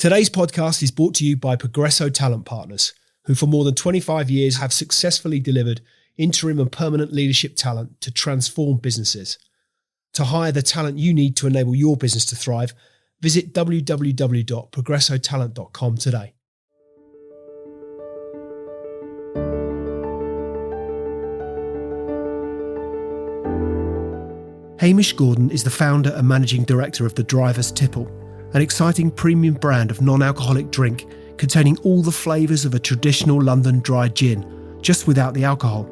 Today's podcast is brought to you by Progresso Talent Partners, who for more than 25 years have successfully delivered interim and permanent leadership talent to transform businesses. To hire the talent you need to enable your business to thrive, visit www.progressotalent.com today. Hamish Gordon is the founder and managing director of the Driver's Tipple, an exciting premium brand of non-alcoholic drink containing all the flavours of a traditional London dry gin, just without the alcohol.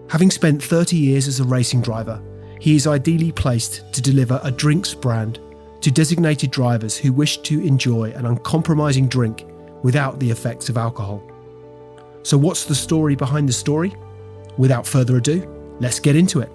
Having spent 30 years as a racing driver, he is ideally placed to deliver a drinks brand to designated drivers who wish to enjoy an uncompromising drink without the effects of alcohol. So what's the story behind the story? Without further ado, let's get into it.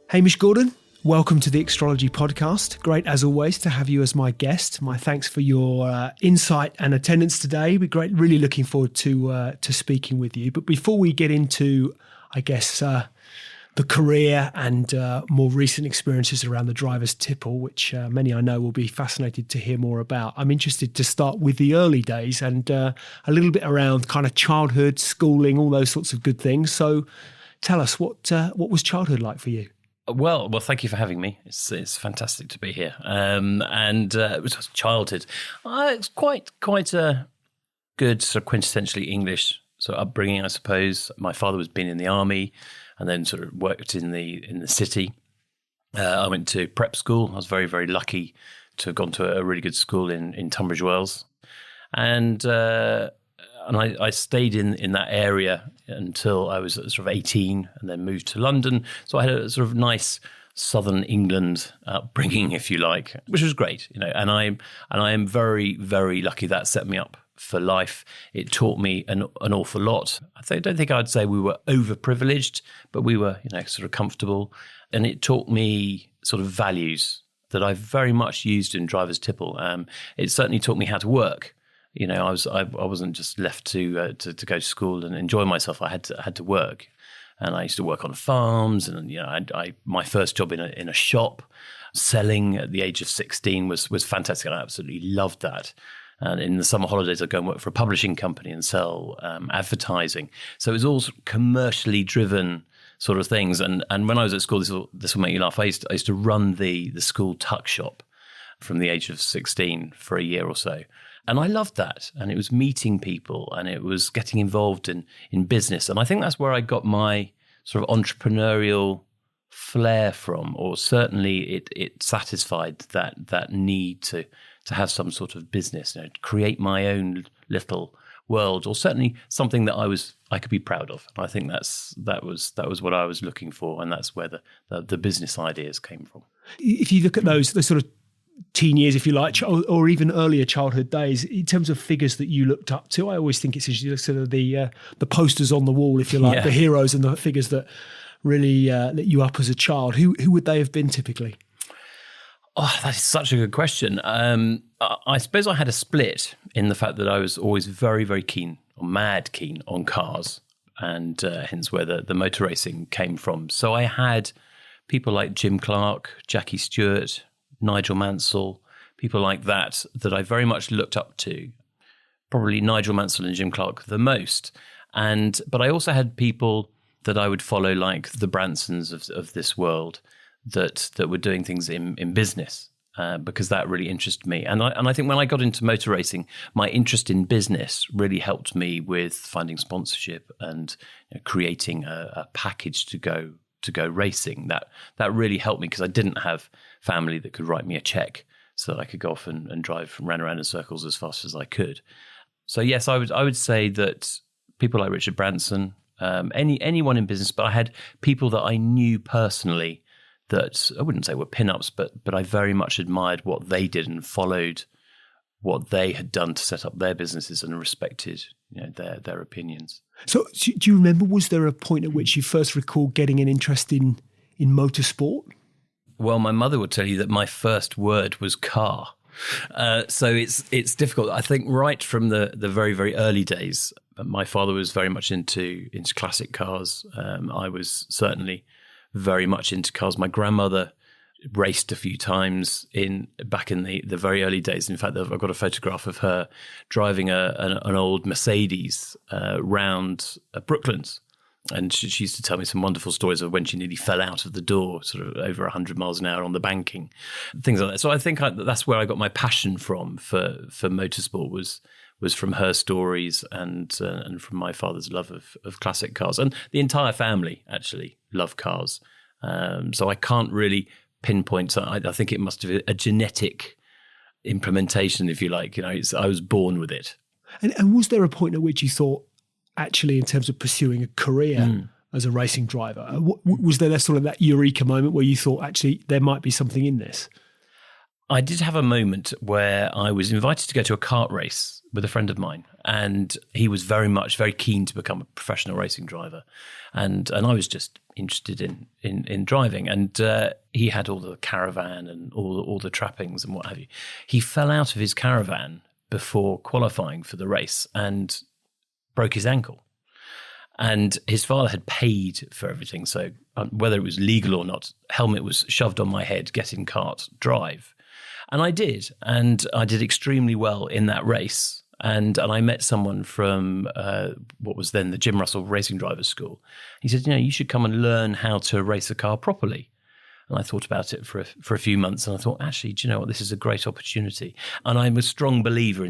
Hamish Gordon, welcome to the Extrology podcast. Great, as always, to have you as my guest. My thanks for your insight and attendance today. We're great, really looking forward to speaking with you. But before we get into, the career and more recent experiences around the Driver's Tipple, which many I know will be fascinated to hear more about, I'm interested to start with the early days and a little bit around kind of childhood, schooling, all those sorts of good things. So tell us, what was childhood like for you? Well, thank you for having me. It's fantastic to be here. It was childhood. It's quite a good sort of quintessentially English sort of upbringing, I suppose. My father was been in the army and then sort of worked in the city. I went to prep school. I was very, very lucky to have gone to a really good school in Tunbridge Wells. And I stayed in that area until I was sort of 18 and then moved to London. So I had a sort of nice southern England upbringing, if you like, which was great, you know. And I am very, very lucky that set me up for life. It taught me an awful lot. I don't think I'd say we were overprivileged, but we were, sort of comfortable. And it taught me sort of values that I very much used in Driver's Tipple. It certainly taught me how to work. I wasn't just left to go to school and enjoy myself. I had to work, and I used to work on farms. And my first job in a shop, selling at the age of 16 was fantastic. I absolutely loved that. And in the summer holidays, I'd go and work for a publishing company and sell advertising. So it was all sort of commercially driven sort of things. And when I was at school, this will make you laugh. I used to run the school tuck shop from the age of 16 for a year or so. And I loved that. And it was meeting people and it was getting involved in business. And I think that's where I got my sort of entrepreneurial flair from, or certainly it satisfied that need to have some sort of business, to create my own little world, or certainly something that I could be proud of. And I think that was what I was looking for. And that's where the business ideas came from. If you look at those sort of teen years, if you like, or even earlier childhood days, in terms of figures that you looked up to, I always think it's sort of the posters on the wall, if you like, the heroes and the figures that really lit you up as a child. Who would they have been typically? Oh, that is such a good question. I suppose I had a split in the fact that I was always very, very keen, or mad keen on cars, and hence where the motor racing came from. So I had people like Jim Clark, Jackie Stewart, Nigel Mansell, people like that I very much looked up to. Probably Nigel Mansell and Jim Clark the most. But I also had people that I would follow, like the Bransons of this world, that were doing things in business, because that really interested me. And I think when I got into motor racing, my interest in business really helped me with finding sponsorship and creating a package to go racing. That really helped me, because I didn't have family that could write me a check so that I could go off and drive and run around in circles as fast as I could. So yes, I would say that people like Richard Branson, anyone in business, but I had people that I knew personally that I wouldn't say were pin-ups, but I very much admired what they did and followed what they had done to set up their businesses and respected their opinions. So do you remember, was there a point at which you first recalled getting an interest in motorsport? Well, my mother would tell you that my first word was car. So it's difficult. I think right from the very, very early days, My father was very much into classic cars. I was certainly very much into cars. My grandmother raced a few times back in the very early days. In fact, I've got a photograph of her driving an old Mercedes round Brooklands. And she used to tell me some wonderful stories of when she nearly fell out of the door, sort of over 100 miles an hour on the banking, things like that. So I think that's where I got my passion from for motorsport was from her stories and from my father's love of classic cars. And the entire family actually love cars. So I can't really pinpoint. So I think it must have been a genetic implementation, if you like. I was born with it. And was there a point at which you thought, actually, in terms of pursuing a career as a racing driver, was there sort of that eureka moment where you thought, actually, there might be something in this? I did have a moment where I was invited to go to a kart race with a friend of mine, and he was very keen to become a professional racing driver, and I was just interested in driving, and he had all the caravan and all the trappings and what have you. He fell out of his caravan before qualifying for the race and broke his ankle. And his father had paid for everything. So whether it was legal or not, helmet was shoved on my head, get in kart, drive. And I did. And I did extremely well in that race. And I met someone from what was then the Jim Russell Racing Drivers School. He said, you should come and learn how to race a car properly. And I thought about it for a few months. And I thought, actually, do you know what? This is a great opportunity. And I'm a strong believer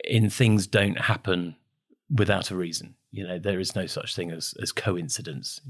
in things don't happen without a reason. There is no such thing as coincidence.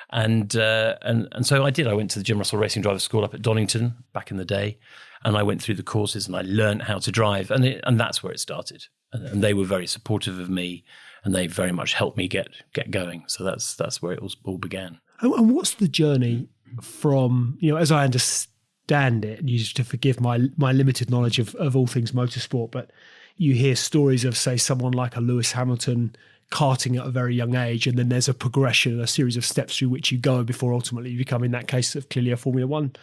And so I did. I went to the Jim Russell Racing Drivers School up at Donington back in the day, and I went through the courses and I learned how to drive, and that's where it started. And they were very supportive of me, and they very much helped me get going. So that's where it all began. And what's the journey from, as I understand it, and you just to forgive my limited knowledge of all things motorsport, but you hear stories of, say, someone like a Lewis Hamilton karting at a very young age, and then there's a progression, a series of steps through which you go before ultimately you become, in that case, clearly a Formula One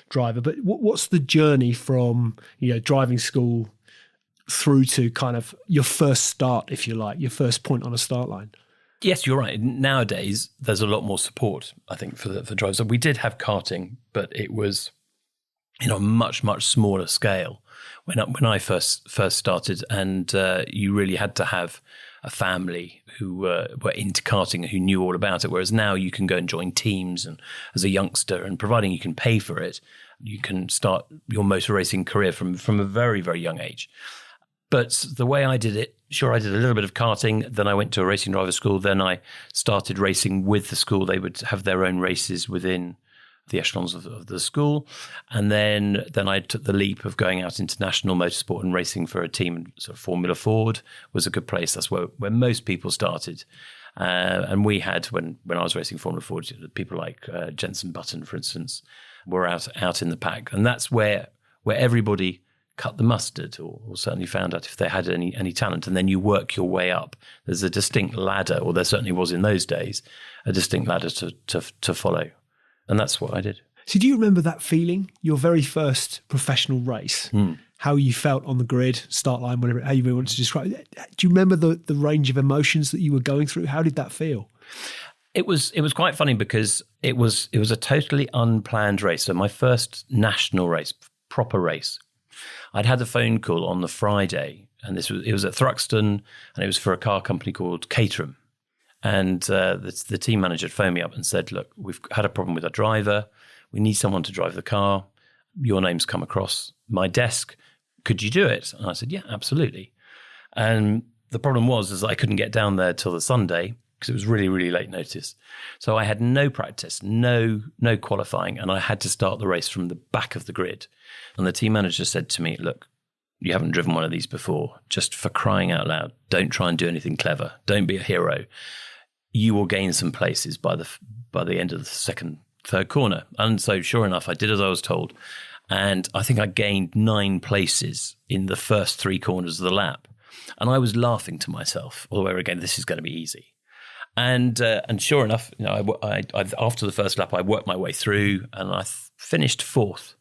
driver. But what's the journey from, driving school through to kind of your first start, if you like, your first point on a start line? Yes, you're right. Nowadays, there's a lot more support, I think, for drivers. So we did have karting, but it was, a much, much smaller scale when I first started, and you really had to have a family who were into karting, who knew all about it. Whereas now you can go and join teams, and as a youngster, and providing you can pay for it, you can start your motor racing career from a very, very young age. But the way I did it, sure, I did a little bit of karting. Then I went to a racing driver school. Then I started racing with the school. They would have their own races within the echelons of the school. And then I took the leap of going out into national motorsport and racing for a team. So Formula Ford was a good place. That's where most people started. And we had, when I was racing Formula Ford, people like Jenson Button, for instance, were out in the pack. And that's where everybody cut the mustard, or certainly found out if they had any talent. And then you work your way up. There's a distinct ladder, or there certainly was in those days, a distinct ladder to follow. And that's what I did. So do you remember that feeling, your very first professional race, how you felt on the grid, start line, whatever, how you want to describe it? Do you remember the range of emotions that you were going through? How did that feel? It was quite funny because it was a totally unplanned race. So my first national race, proper race, I'd had a phone call on the Friday, and it was at Thruxton, and it was for a car company called Caterham. And the team manager had phoned me up and said, look, we've had a problem with our driver. We need someone to drive the car. Your name's come across my desk. Could you do it? And I said, yeah, absolutely. And the problem was I couldn't get down there till the Sunday because it was really, really late notice. So I had no practice, no qualifying, and I had to start the race from the back of the grid. And the team manager said to me, look, you haven't driven one of these before. Just for crying out loud, don't try and do anything clever. Don't be a hero. You will gain some places by the end of the third corner. And so sure enough, I did as I was told. And I think I gained 9 places in the first 3 corners of the lap. And I was laughing to myself all the way again, this is going to be easy. And sure enough, I after the first lap, I worked my way through, and I finished 4th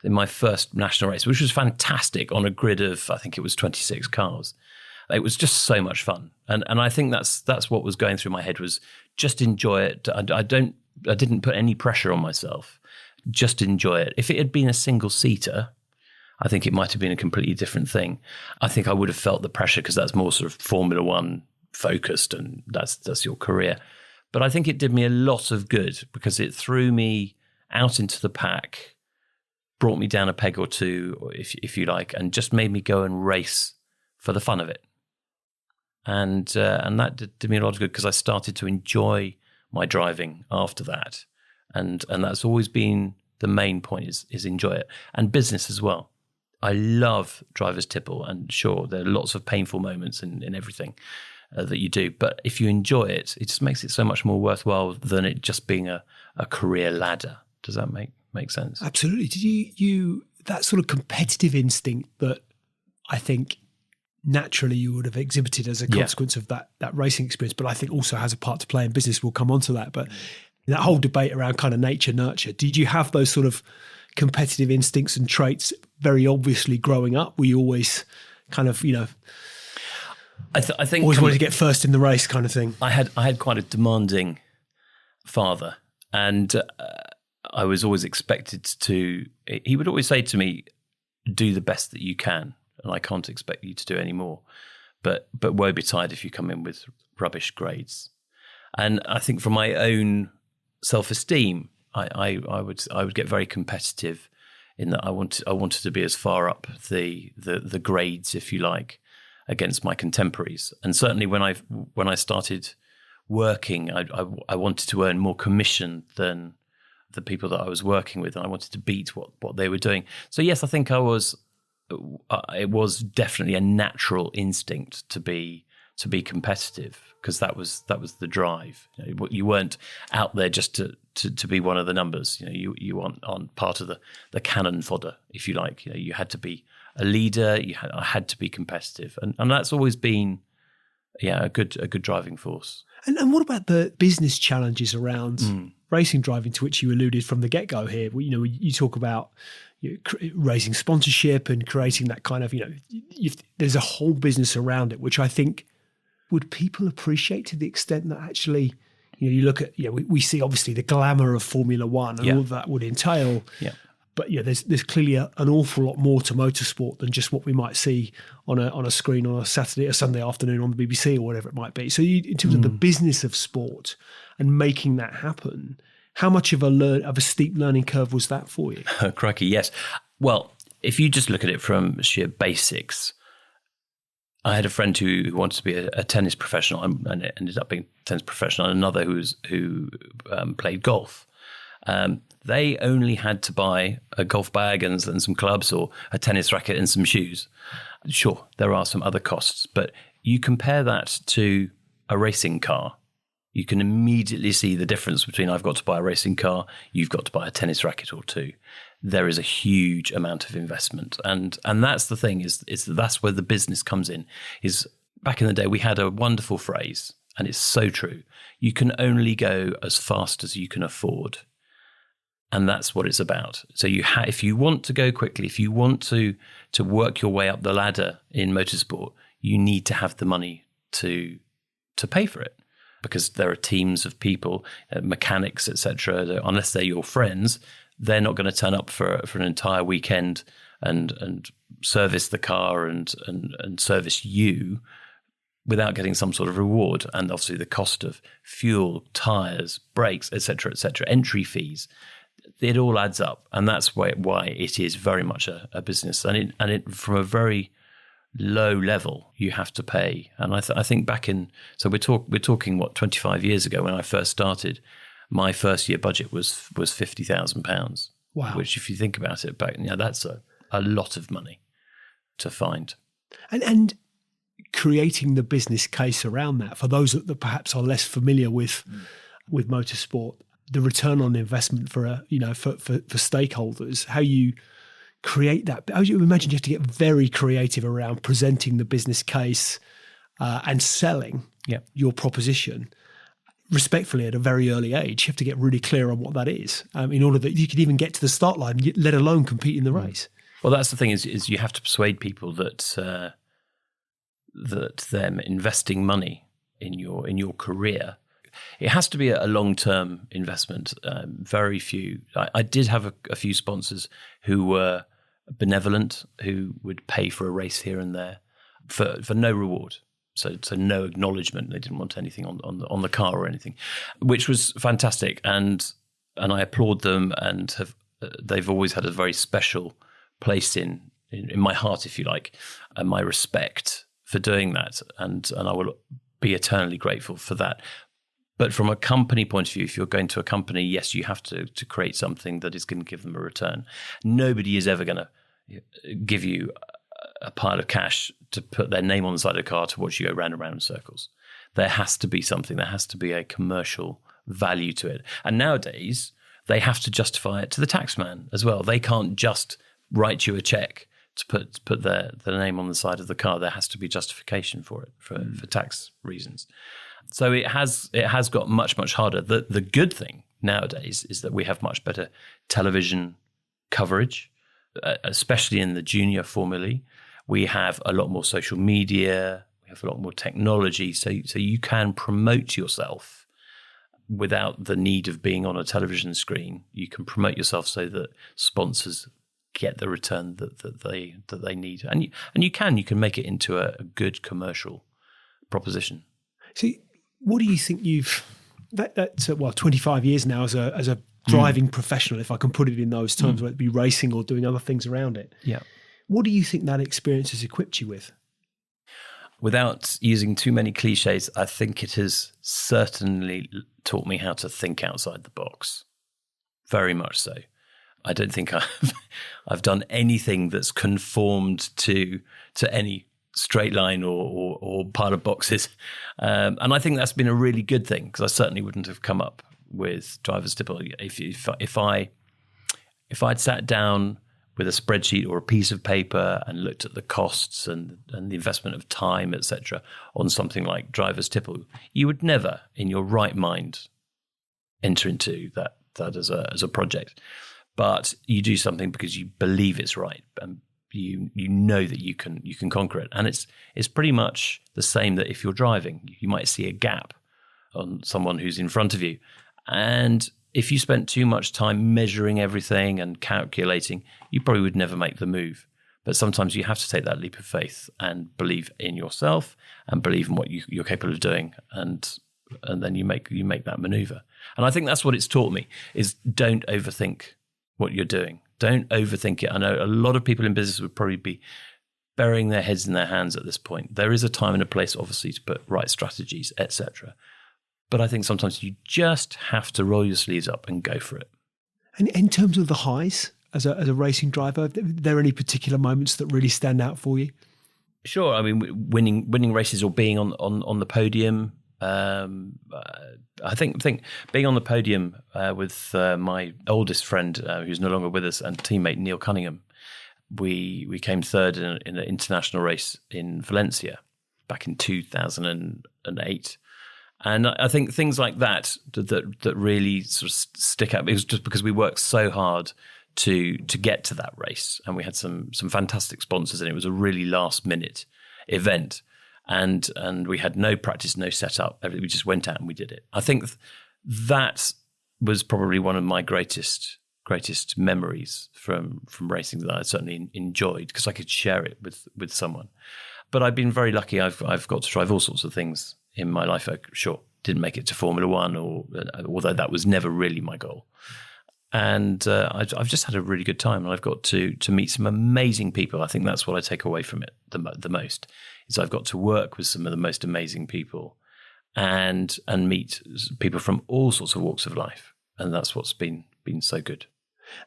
in my first national race, which was fantastic on a grid of, I think it was 26 cars. It was just so much fun. And I think that's what was going through my head, was just enjoy it. I didn't put any pressure on myself. Just enjoy it. If it had been a single seater, I think it might have been a completely different thing. I think I would have felt the pressure, because that's more sort of Formula One focused, and that's your career. But I think it did me a lot of good, because it threw me out into the pack, brought me down a peg or two, if you like, and just made me go and race for the fun of it. And that did me a lot of good, because I started to enjoy my driving after that. And that's always been the main point, is enjoy it. And business as well. I love driver's tipple, and sure, there are lots of painful moments in everything that you do. But if you enjoy it, it just makes it so much more worthwhile than it just being a career ladder. Does that make sense? Absolutely. Did you that sort of competitive instinct that I think naturally you would have exhibited as a consequence of that racing experience, but I think also has a part to play in business. We'll come on to that. But that whole debate around kind of nature, nurture, did you have those sort of competitive instincts and traits very obviously growing up? Were you always kind of, I think always wanted to get first in the race kind of thing? I had quite a demanding father, and I was always expected to. He would always say to me, "Do the best that you can, and I can't expect you to do any more. But woe betide if you come in with rubbish grades." And I think for my own self-esteem, I would get very competitive in that I wanted to be as far up the grades, if you like, against my contemporaries. And certainly when I started working, I wanted to earn more commission than the people that I was working with, and I wanted to beat what they were doing. So yes, I think it was definitely a natural instinct to be competitive, because that was the drive. You weren't out there just to be one of the numbers. You weren't on part of the cannon fodder, if you like. You had to be a leader. I had to be competitive, and that's always been a good driving force. And what about the business challenges around racing driving, to which you alluded from the get-go here? You talk about raising sponsorship and creating that kind of, there's a whole business around it, which I think, would people appreciate to the extent that actually, you look at, we see obviously the glamour of Formula One and all that would entail. Yeah. But there's clearly an awful lot more to motorsport than just what we might see on a screen on a Saturday or Sunday afternoon on the BBC or whatever it might be. So in terms of the business of sport and making that happen, how much of a steep learning curve was that for you? Crikey, yes. Well, if you just look at it from sheer basics, I had a friend who wanted to be a tennis professional and it ended up being a tennis professional, and another who played golf. They only had to buy a golf bag and some clubs, or a tennis racket and some shoes. Sure, there are some other costs, but you compare that to a racing car, you can immediately see the difference between I've got to buy a racing car, you've got to buy a tennis racket or two. There is a huge amount of investment. And that's the thing, is that's where the business comes in. Is back in the day, we had a wonderful phrase, and it's so true. You can only go as fast as you can afford. And that's what it's about. So if you want to go quickly, if you want to work your way up the ladder in motorsport, you need to have the money to pay for it, because there are teams of people, mechanics, etc. Unless they're your friends, they're not going to turn up for an entire weekend and service the car and service you without getting some sort of reward. And obviously the cost of fuel, tyres, brakes, etc., entry fees. It all adds up, and that's why it is very much a business. And it from a very low level, you have to pay. And I think back in, so we're talking 25 years ago when I first started. My first year budget was £50,000. Wow! Which, if you think about it, that's a lot of money to find. And creating the business case around that for those that perhaps are less familiar with motorsport. The return on investment for stakeholders, how you create that. I would imagine you have to get very creative around presenting the business case and selling your proposition respectfully at a very early age. You have to get really clear on what that is in order that you can even get to the start line, let alone compete in the race. Well, that's the thing is you have to persuade people that that them investing money in your career, it has to be a long-term investment. Very few. I did have a few sponsors who were benevolent, who would pay for a race here and there for no reward. So no acknowledgement. They didn't want anything on the car or anything, which was fantastic. And I applaud them, and they've always had a very special place in my heart, if you like, and my respect for doing that. And I will be eternally grateful for that. But from a company point of view, if you're going to a company, yes, you have to create something that is going to give them a return. Nobody is ever going to give you a pile of cash to put their name on the side of the car to watch you go round and round in circles. There has to be something. There has to be a commercial value to it. And nowadays, they have to justify it to the taxman as well. They can't just write you a check to put their name on the side of the car. There has to be justification for it for tax reasons. So it has got much, much harder. The good thing nowadays is that we have much better television coverage, especially in the junior formulae. We have a lot more social media. We have a lot more technology. So you can promote yourself without the need of being on a television screen. You can promote yourself so that sponsors get the return that they need, and you can make it into a good commercial proposition. See, what do you think that's 25 years now as a driving professional, if I can put it in those terms, whether it be racing or doing other things around it. Yeah. What do you think that experience has equipped you with? Without using too many cliches, I think it has certainly taught me how to think outside the box. Very much so. I don't think I've done anything that's conformed to any straight line or pile of boxes. And I think that's been a really good thing, because I certainly wouldn't have come up with driver's tipple if I'd sat down with a spreadsheet or a piece of paper and looked at the costs and the investment of time, etc., on something like driver's tipple. You would never, in your right mind, enter into that as a project. But you do something because you believe it's right, and you know that you can conquer it. And it's pretty much the same that if you're driving, you might see a gap on someone who's in front of you, and if you spent too much time measuring everything and calculating, you probably would never make the move. But sometimes you have to take that leap of faith and believe in yourself and believe in what you're capable of doing, and then you make that maneuver. And I think that's what it's taught me: is don't overthink what you're doing. Don't overthink it. I know a lot of people in business would probably be burying their heads in their hands at this point. There is a time and a place, obviously, to put right strategies, etc. But I think sometimes you just have to roll your sleeves up and go for it. And in terms of the highs, as a racing driver, are there any particular moments that really stand out for you? Sure. I mean, winning races or being on the podium. I think being on the podium with my oldest friend, who's no longer with us, and teammate Neil Cunningham, we came third in an international race in Valencia back in 2008. And I think things like that really sort of stick out. It was just because we worked so hard to get to that race, and we had some fantastic sponsors, and it was a really last minute event. And we had no practice, no setup. We just went out and we did it. I think that was probably one of my greatest memories from racing that I certainly enjoyed, because I could share it with someone. But I've been very lucky. I've got to drive all sorts of things in my life. I sure didn't make it to Formula One, although that was never really my goal. And I've just had a really good time, and I've got to meet some amazing people. I think that's what I take away from it the most, is I've got to work with some of the most amazing people and meet people from all sorts of walks of life. And that's what's been so good.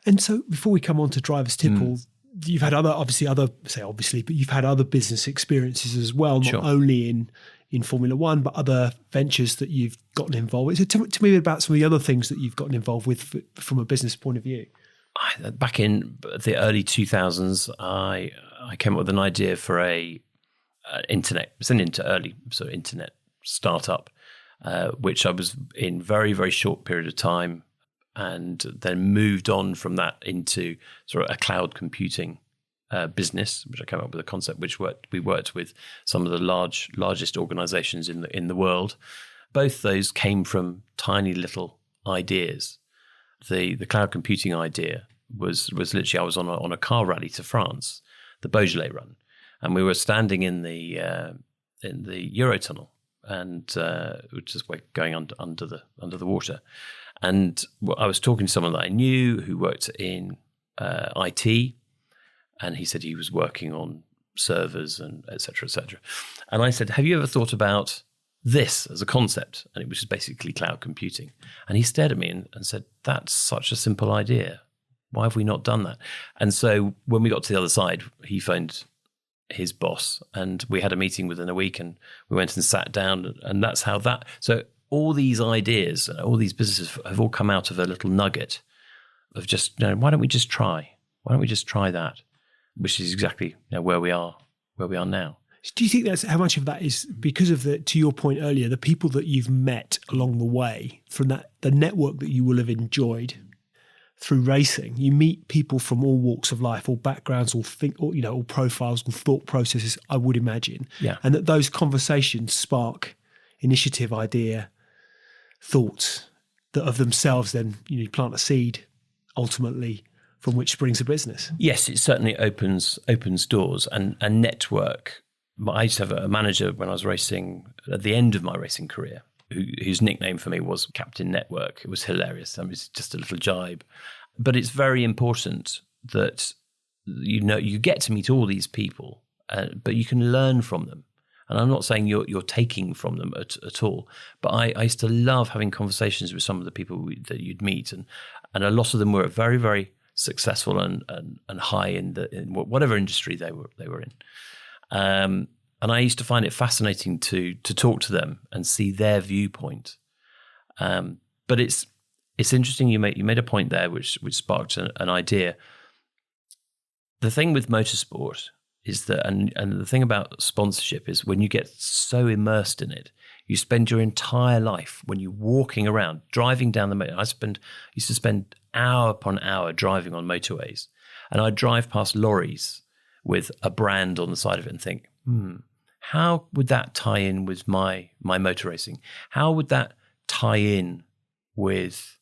And so before we come on to driver's tipple, you've had but you've had other business experiences as well, not only in Formula One, but other ventures that you've gotten involved with. So tell me about some of the other things that you've gotten involved with from a business point of view. Back in the early 2000s, I came up with an idea for internet startup, which I was in very, very short period of time, and then moved on from that into sort of a cloud computing business, which I came up with a concept which we worked with some of the largest organizations in the world. Both those came from tiny little ideas. The cloud computing idea was literally, I was on a car rally to France, the Beaujolais run, and we were standing in the Eurotunnel, and which is going under the water. And I was talking to someone that I knew who worked in IT, and he said he was working on servers and et cetera, et cetera. And I said, have you ever thought about this as a concept? And it was just basically cloud computing. And he stared at me and said, that's such a simple idea. Why have we not done that? And so when we got to the other side, he phoned his boss, and we had a meeting within a week, and we went and sat down, and that's how that. So all these ideas, all these businesses have all come out of a little nugget of just, why don't we just try? Why don't we just try that? Which is exactly where we are now. Do you think that's how much of that is because of to your point earlier, the people that you've met along the way, from the network that you will have enjoyed through racing? You meet people from all walks of life, all backgrounds, all profiles and thought processes, I would imagine. Yeah. And that those conversations spark initiative, idea, thoughts that of themselves then you plant a seed ultimately from which springs a business. Yes, it certainly opens doors and network. I used to have a manager when I was racing at the end of my racing career, whose nickname for me was Captain Network. It was hilarious. I mean, it's just a little jibe. But it's very important that you get to meet all these people, but you can learn from them. And I'm not saying you're taking from them at all, but I used to love having conversations with some of the people that you'd meet, and a lot of them were very, very successful and high in whatever industry they were in. And I used to find it fascinating to talk to them and see their viewpoint. But it's interesting. You made a point there which sparked an idea. The thing with motorsport is that, and the thing about sponsorship is when you get so immersed in it, you spend your entire life when you're walking around, driving down the motor. I used to spend hour upon hour driving on motorways, and I'd drive past lorries with a brand on the side of it and think, how would that tie in with my motor racing? How would that tie in with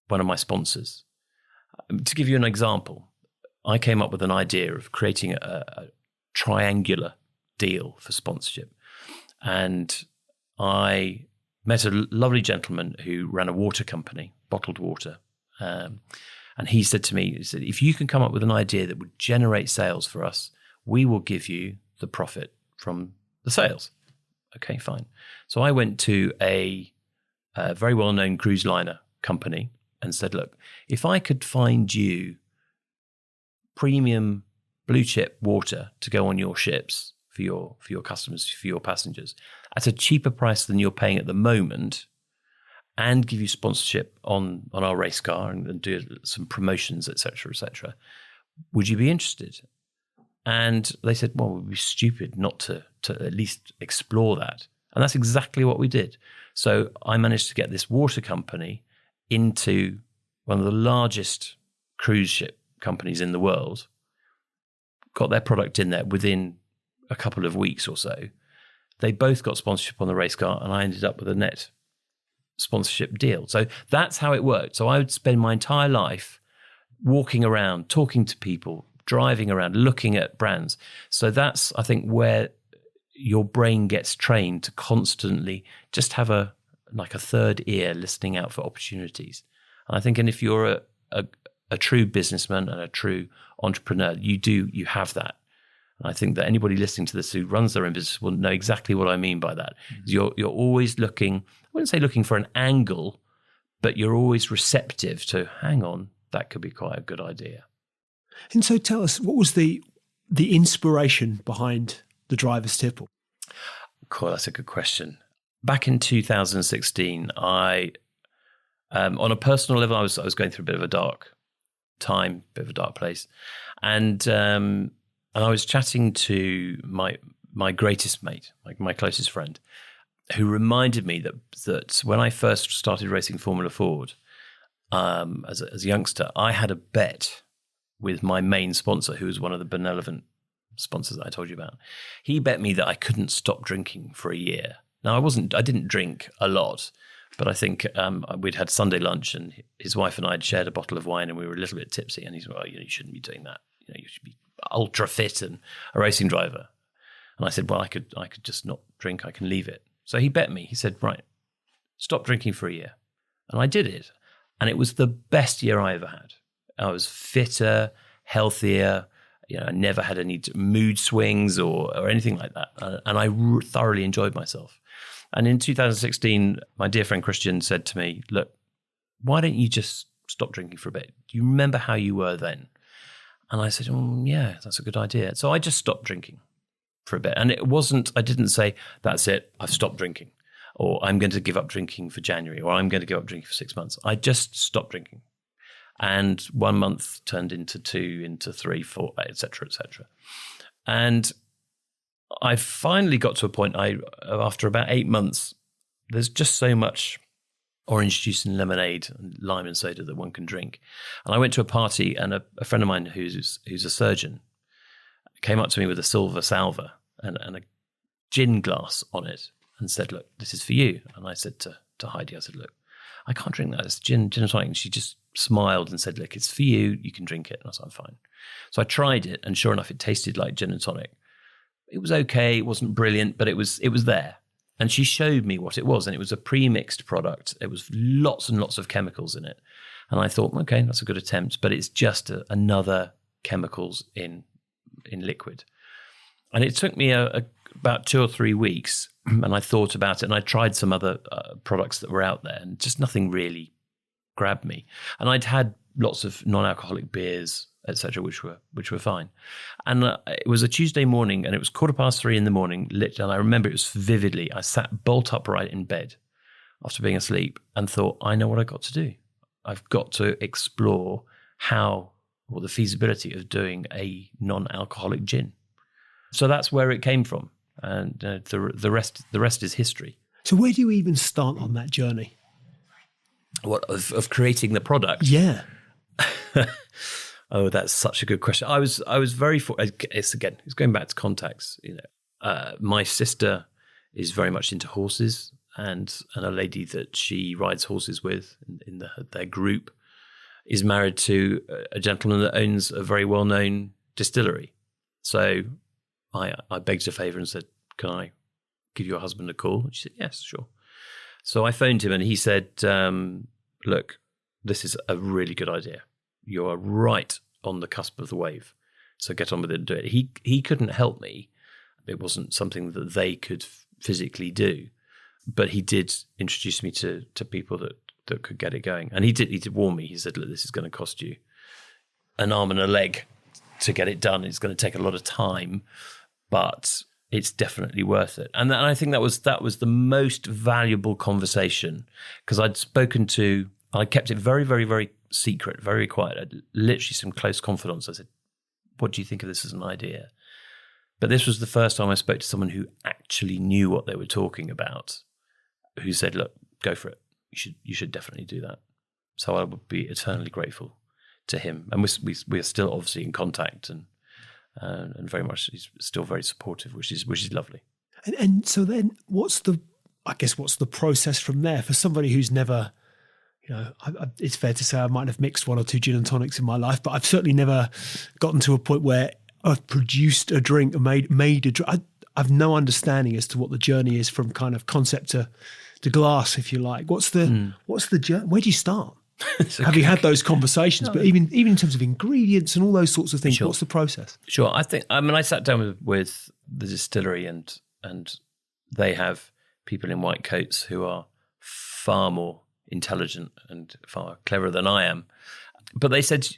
one of my sponsors? To give you an example, I came up with an idea of creating a triangular deal for sponsorship. And I met a lovely gentleman who ran a water company, bottled water. And he said to me, if you can come up with an idea that would generate sales for us, we will give you the profit from the sales. Okay, fine. So I went to a very well-known cruise liner company and said, look, if I could find you premium blue chip water to go on your ships for your customers, for your passengers, at a cheaper price than you're paying at the moment, and give you sponsorship on our race car and do some promotions, et cetera, would you be interested? And they said, well, we'd be stupid not to at least explore that. And that's exactly what we did. So I managed to get this water company into one of the largest cruise ship companies in the world, got their product in there within a couple of weeks or so. They both got sponsorship on the race car, and I ended up with a net sponsorship deal. So that's how it worked. So I would spend my entire life walking around, talking to people, driving around, looking at brands. So that's, I think, where your brain gets trained to constantly just have a third ear listening out for opportunities. And I think, and if you're a true businessman and a true entrepreneur, you have that. And I think that anybody listening to this who runs their own business will know exactly what I mean by that. Mm-hmm. You're always looking, I wouldn't say looking for an angle, but you're always receptive to, hang on, that could be quite a good idea. And so tell us, what was the inspiration behind the driver's tipple? Cool, that's a good question. Back in 2016, I, on a personal level, I was going through a bit of a dark time, bit of a dark place. And I was chatting to my greatest mate, like my closest friend, who reminded me that when I first started racing Formula Ford as a youngster, I had a bet with my main sponsor, who was one of the benevolent sponsors that I told you about. He bet me that I couldn't stop drinking for a year. Now, I didn't drink a lot, but I think we'd had Sunday lunch, and his wife and I had shared a bottle of wine, and we were a little bit tipsy. And he said, "Well, you shouldn't be doing that. You should be ultra fit and a racing driver." And I said, "Well, I could just not drink. I can leave it." So he bet me. He said, "Right, stop drinking for a year." And I did it. And it was the best year I ever had. I was fitter, healthier. I never had any mood swings or anything like that. And I thoroughly enjoyed myself. And in 2016, my dear friend Christian said to me, "Look, why don't you just stop drinking for a bit? Do you remember how you were then?" And I said, "Yeah, that's a good idea." So I just stopped drinking for a bit. And I didn't say, "That's it, I've stopped drinking," or "I'm going to give up drinking for January," or "I'm going to give up drinking for 6 months." I just stopped drinking. And 1 month turned into 2, into 3, 4, et cetera, et cetera. And I finally got to a point, after about 8 months, there's just so much orange juice and lemonade and lime and soda that one can drink. And I went to a party, and a friend of mine who's a surgeon came up to me with a silver salver and a gin glass on it and said, "Look, this is for you." And I said to Heidi, I said, "Look, I can't drink that. It's gin and tonic." And she just smiled and said, "Look, it's for you. You can drink it." And I said, "I'm fine." So I tried it, and sure enough, it tasted like gin and tonic. It was okay. It wasn't brilliant, but it was there. And she showed me what it was, and it was a pre-mixed product. It was lots and lots of chemicals in it. And I thought, okay, that's a good attempt, but it's just another chemicals in liquid. And it took me about 2 or 3 weeks, and I thought about it, and I tried some other products that were out there, and just nothing really grabbed me. And I'd had lots of non-alcoholic beers, etc., which were fine. And it was a Tuesday morning, and it was 3:15 in the morning, lit, and I remember it was vividly. I sat bolt upright in bed after being asleep and thought, I know what I've got to do. I've got to explore the feasibility of doing a non-alcoholic gin. So that's where it came from, and the rest is history. So where do you even start on that journey? What of creating the product? Yeah. Oh, that's such a good question. I was very it's going back to contacts. My sister is very much into horses, and a lady that she rides horses with in their group is married to a gentleman that owns a very well-known distillery. So I begged her favour and said, "Can I give your husband a call?" And she said, "Yes, sure." So I phoned him, and he said, "Look, this is a really good idea. You are right on the cusp of the wave. So get on with it and do it." He couldn't help me. It wasn't something that they could physically do. But he did introduce me to people that could get it going. And he did warn me. He said, "Look, this is going to cost you an arm and a leg to get it done. It's going to take a lot of time, but it's definitely worth it." And I think that was the most valuable conversation, because I kept it very, very, very secret, very quiet, literally some close confidants. I said, "What do you think of this as an idea?" But this was the first time I spoke to someone who actually knew what they were talking about, who said, "Look, go for it. You should definitely do that." So I would be eternally grateful to him. And we're still obviously in contact, and very much, he's still very supportive, which is lovely. And so then what's the process from there for somebody who's never, it's fair to say I might have mixed 1 or 2 gin and tonics in my life, but I've certainly never gotten to a point where I've produced a drink and made a drink. I've no understanding as to what the journey is from kind of concept to glass, if you like. What's the journey? Where do you start? Have you had those conversations? No. But even in terms of ingredients and all those sorts of things, sure. What's the process? Sure. I sat down with the distillery, and they have people in white coats who are far more intelligent and far cleverer than I am. But they said,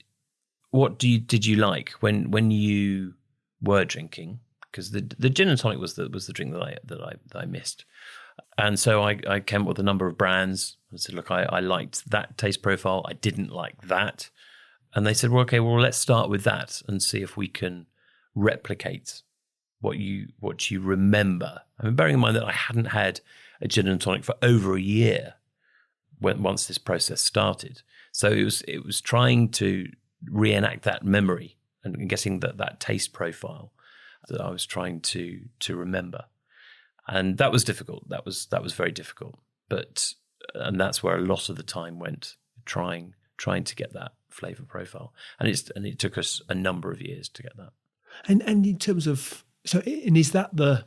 "What did you like when you were drinking?" Because the gin and tonic was the drink that I missed. And so I came up with a number of brands. I said, "Look, I liked that taste profile. I didn't like that." And they said, "Well, okay, let's start with that and see if we can replicate what you remember." I mean, bearing in mind that I hadn't had a gin and tonic for over a year once this process started. So it was trying to reenact that memory and getting that taste profile that I was trying to remember. And that was difficult. That was very difficult. And that's where a lot of the time went, trying to get that flavor profile. And it took us a number of years to get that. And in terms of, and is that the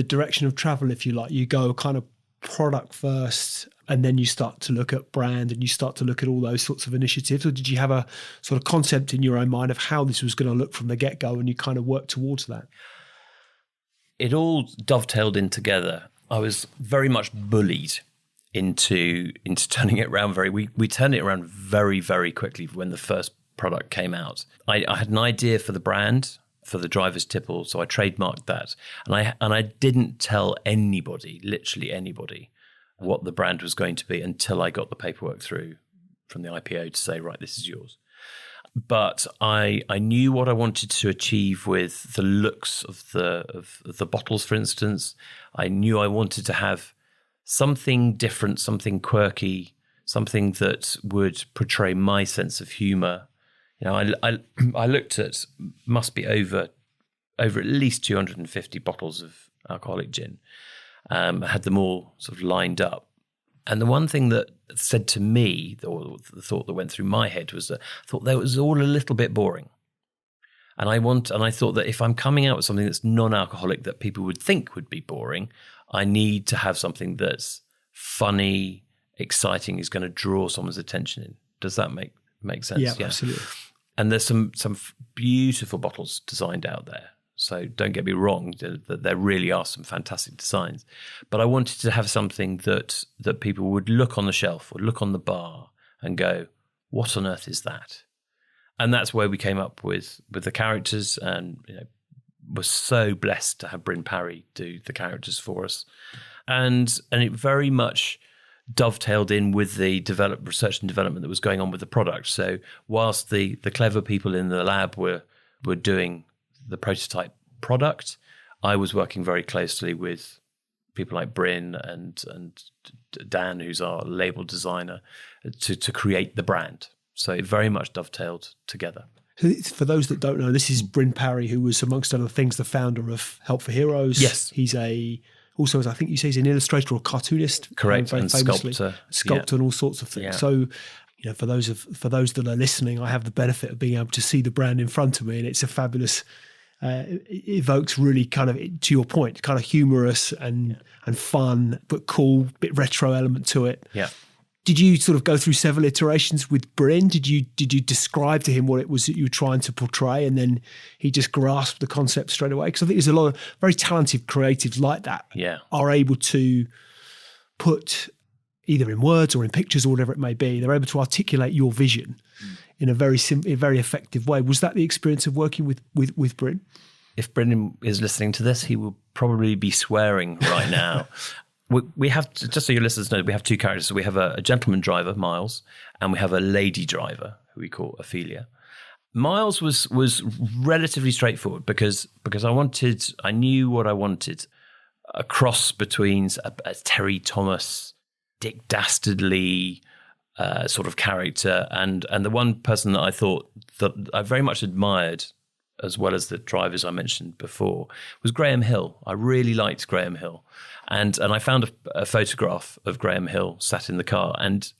direction of travel, if you like? You go kind of product first, and then you start to look at brand, and you start to look at all those sorts of initiatives? Or did you have a sort of concept in your own mind of how this was going to look from the get-go, and you kind of worked towards that? It all dovetailed in together. I was very much bullied into turning it around we turned it around very, very quickly when the first product came out. I had an idea for the brand, for the driver's tipple, so I trademarked that. And I didn't tell anybody, literally anybody, what the brand was going to be until I got the paperwork through from the IPO to say, right, this is yours. But I knew what I wanted to achieve with the looks of the bottles, for instance. I knew I wanted to have something different, something quirky, something that would portray my sense of humour. You know, I looked at, must be over at least 250 bottles of alcoholic gin. I had them all sort of lined up. And the one thing that said to me, or the thought that went through my head, was that I thought that was all a little bit boring. And I thought that if I'm coming out with something that's non-alcoholic that people would think would be boring, I need to have something that's funny, exciting, is going to draw someone's attention in. Does that make sense? Yeah, absolutely. And there's some beautiful bottles designed out there. So don't get me wrong, there really are some fantastic designs. But I wanted to have something that people would look on the shelf or look on the bar and go, what on earth is that? And that's where we came up with the characters, and was so blessed to have Bryn Parry do the characters for us. And it very much dovetailed in with the research and development that was going on with the product. So whilst the clever people in the lab were doing the prototype product, I was working very closely with people like Bryn and Dan, who's our label designer, to create the brand. So it very much dovetailed together. For those that don't know, this is Bryn Parry, who was, amongst other things, the founder of Help for Heroes. Yes. He's also, as I think you say, he's an illustrator or cartoonist. Correct, very and famously. Sculptor. And all sorts of things. Yeah. So, for those that are listening, I have the benefit of being able to see the brand in front of me, and it's a fabulous. It evokes really kind of, to your point, kind of humorous and fun, but cool, bit retro element to it. Yeah. Did you sort of go through several iterations with Bryn? Did you describe to him what it was that you were trying to portray, and then he just grasped the concept straight away? Because I think there's a lot of very talented creatives like that. Yeah. Are able to put, either in words or in pictures or whatever it may be, they're able to articulate your vision in a very very effective way. Was that the experience of working with Bryn? If Bryn is listening to this, he will probably be swearing right now. We have, just so your listeners know, we have two characters. So we have a gentleman driver, Miles, and we have a lady driver, who we call Ophelia. Miles was relatively straightforward because I knew what I wanted, a cross between a Terry Thomas, Dick Dastardly sort of character, and the one person that I thought that I very much admired, as well as the drivers I mentioned before, was Graham Hill. I really liked Graham Hill. And I found a photograph of Graham Hill sat in the car. And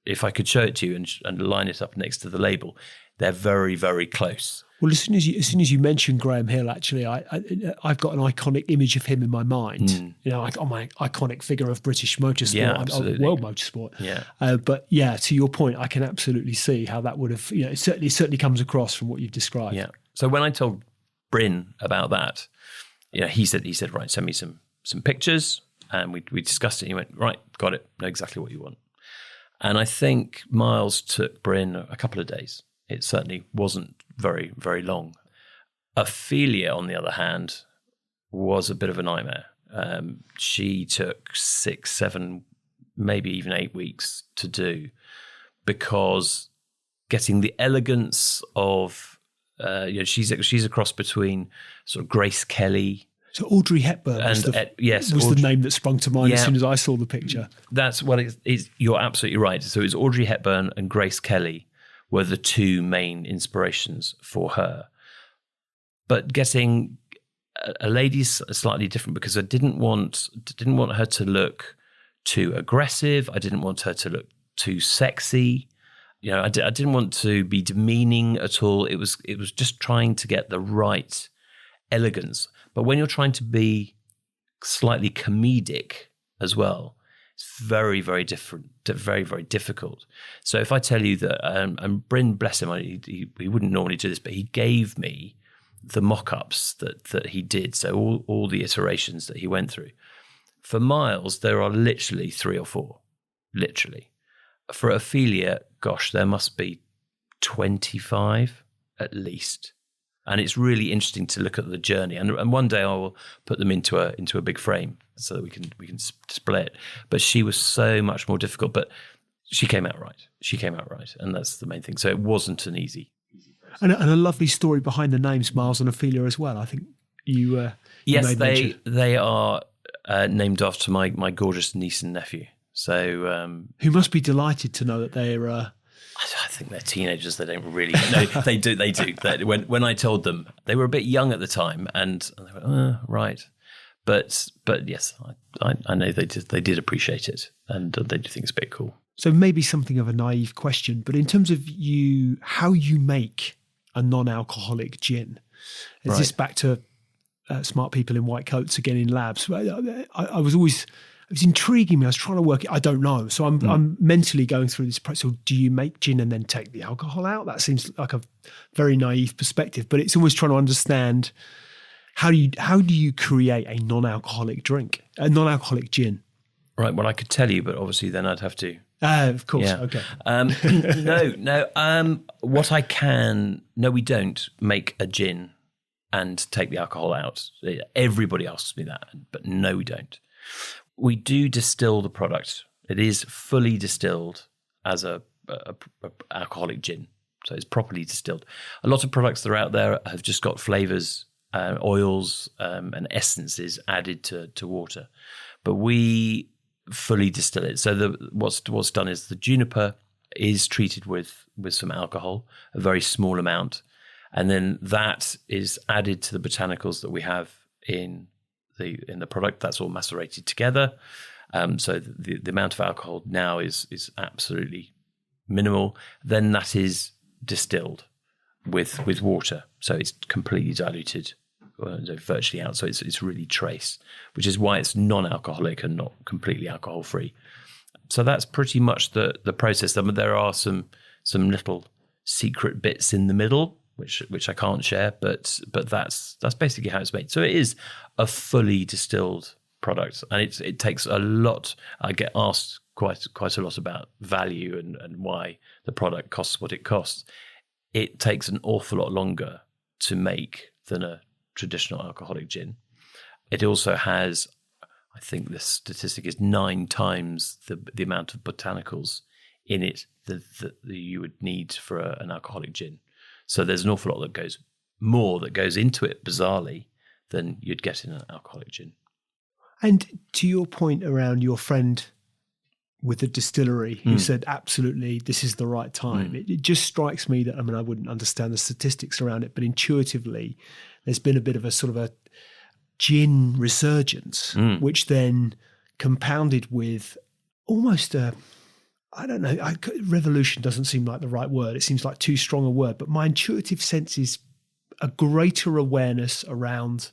if I could show it to you and line it up next to the label, they're very, very close. Well, as soon as you mentioned Graham Hill, actually, I've got an iconic image of him in my mind. Like on my iconic figure of British motorsport, world motorsport. Yeah. But yeah, to your point, I can absolutely see how that would have. It certainly comes across from what you've described. Yeah. So when I told Bryn about that, he said, right, send me some pictures, and we discussed it. And he went, right, got it, know exactly what you want. And I think Miles took Bryn a couple of days. It certainly wasn't very, very long. Ophelia, on the other hand, was a bit of a nightmare. She took 6, 7, maybe even 8 weeks to do, because getting the elegance of, she's a cross between sort of Grace Kelly. So Audrey Hepburn was the name that sprung to mind as soon as I saw the picture. That's what it is. You're absolutely right. So it was Audrey Hepburn and Grace Kelly were the two main inspirations for her. But getting a lady's slightly different, because I didn't want her to look too aggressive. I didn't want her to look too sexy. You know, I didn't want to be demeaning at all. It was just trying to get the right elegance. But when you're trying to be slightly comedic as well, it's very, very different, very, very difficult. So if I tell you that, and Bryn, bless him, he wouldn't normally do this, but he gave me the mock-ups that he did. So all the iterations that he went through. For Miles, there are literally 3 or 4, literally. For Ophelia, gosh, there must be 25 at least. And it's really interesting to look at the journey. And one day I will put them into a big frame so that we can display it. But she was so much more difficult. But she came out right. And that's the main thing. So it wasn't an easy. And a lovely story behind the names Miles and Ophelia as well. I think you yes, they are named after my gorgeous niece and nephew. So who must be delighted to know that they're. I think they're teenagers. They don't really. No, they do. They do. When I told them, they were a bit young at the time, and they went, right. But yes, I know they did appreciate it, and they do think it's a bit cool. So maybe something of a naive question, but in terms of how you make a non-alcoholic gin, is this back to smart people in white coats again in labs? I was always. It was intriguing me. I was trying to work it. I don't know. So I'm mentally going through this process. So do you make gin and then take the alcohol out? That seems like a very naive perspective, but it's almost trying to understand how do you create a non-alcoholic drink, a non-alcoholic gin? Right. Well, I could tell you, but obviously then I'd have to. Of course. Yeah. Okay. No. What I can. No, we don't make a gin and take the alcohol out. Everybody asks me that, but no, we don't. We do distill the product. It is fully distilled as a alcoholic gin. So it's properly distilled. A lot of products that are out there have just got flavors, oils, and essences added to water. But we fully distill it. So what's done is the juniper is treated with some alcohol, a very small amount. And then that is added to the botanicals that we have in the product. That's all macerated together. So the amount of alcohol now is absolutely minimal. Then that is distilled with water. So it's completely diluted, virtually out. So it's really trace, which is why it's non-alcoholic and not completely alcohol-free. So that's pretty much the process. I mean, there are some little secret bits in the middle, which I can't share, but that's basically how it's made. So it is a fully distilled product, and it takes a lot. I get asked quite a lot about value and why the product costs what it costs. It takes an awful lot longer to make than a traditional alcoholic gin. It also has, I think the statistic is 9 times the amount of botanicals in it that you would need for an alcoholic gin. So there's an awful lot that goes into it, bizarrely, than you'd get in an alcoholic gin. And to your point around your friend with the distillery who said, absolutely, this is the right time. It just strikes me that, I mean, I wouldn't understand the statistics around it, but intuitively, there's been a bit of a sort of a gin resurgence, which then compounded with almost I don't know, revolution doesn't seem like the right word. It seems like too strong a word, but my intuitive sense is a greater awareness around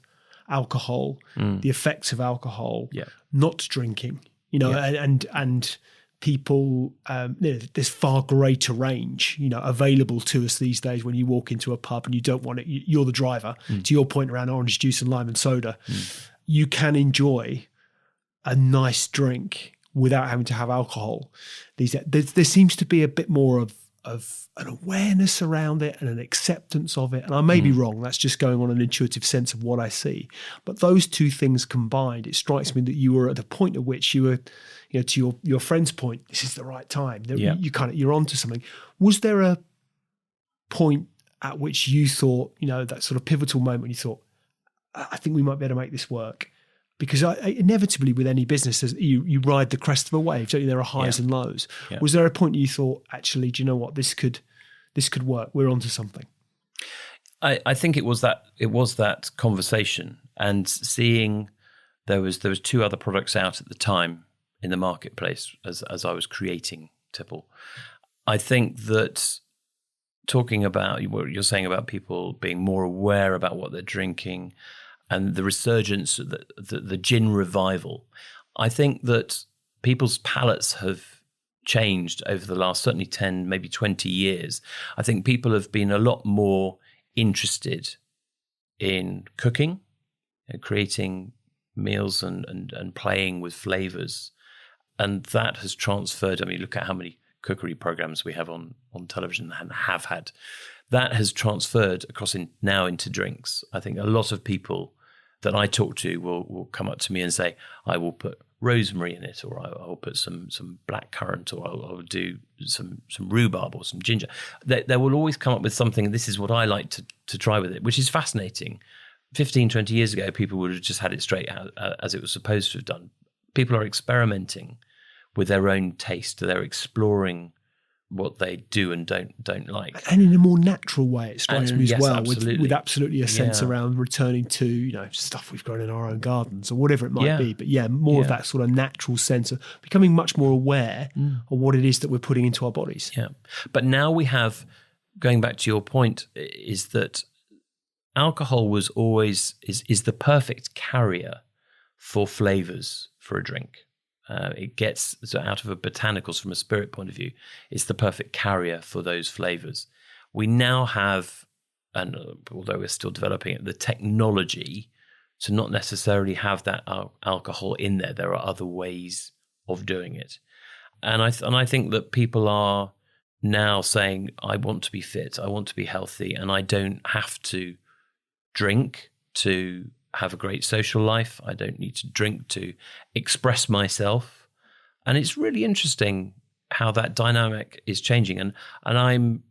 alcohol, the effects of alcohol, not drinking, and people, there's far greater range, available to us these days when you walk into a pub and you don't want it, you're the driver. To your point around orange juice and lime and soda, you can enjoy a nice drink without having to have alcohol. There seems to be a bit more of an awareness around it and an acceptance of it. And I may be wrong. That's just going on an intuitive sense of what I see. But those two things combined, it strikes me that you were at the point at which you were, to your friend's point, this is the right time. You're onto something. Was there a point at which you thought, that sort of pivotal moment when you thought, I think we might be able to make this work? Because inevitably with any business, you ride the crest of a wave, don't you? There are highs and lows. Yeah. Was there a point you thought, actually, do you know what, this could this could work. We're onto something. I think it was that conversation and seeing there was 2 other products out at the time in the marketplace as I was creating Tipple. I think that talking about what you're saying about people being more aware about what they're drinking and the resurgence, the gin revival, I think that people's palates have changed over the last certainly 10, maybe 20 years. I think people have been a lot more interested in cooking, creating meals and playing with flavors. And that has transferred. I mean, look at how many cookery programs we have on television and have had. That has transferred across now into drinks. I think a lot of people that I talk to will come up to me and say, I will put rosemary in it, or I'll put some black currant, or I'll do some rhubarb or some ginger. They will always come up with something. This is what I like to try with it, which is fascinating. 15, 20 years ago, people would have just had it straight out as it was supposed to have done. People are experimenting with their own taste. They're exploring what they do and don't like, and in a more natural way. It strikes me as yes, well, absolutely. with absolutely a sense around returning to stuff we've grown in our own gardens or whatever it might be. But more of that sort of natural sense of becoming much more aware of what it is that we're putting into our bodies. Yeah, but now we have, going back to your point, is that alcohol was always is the perfect carrier for flavors for a drink. It gets out of a botanicals from a spirit point of view. It's the perfect carrier for those flavors. We now have, and although we're still developing it, the technology to not necessarily have that alcohol in there. There are other ways of doing it, and I think that people are now saying, I want to be fit, I want to be healthy, and I don't have to drink to have a great social life. I don't need to drink to express myself. And it's really interesting how that dynamic is changing. And I'm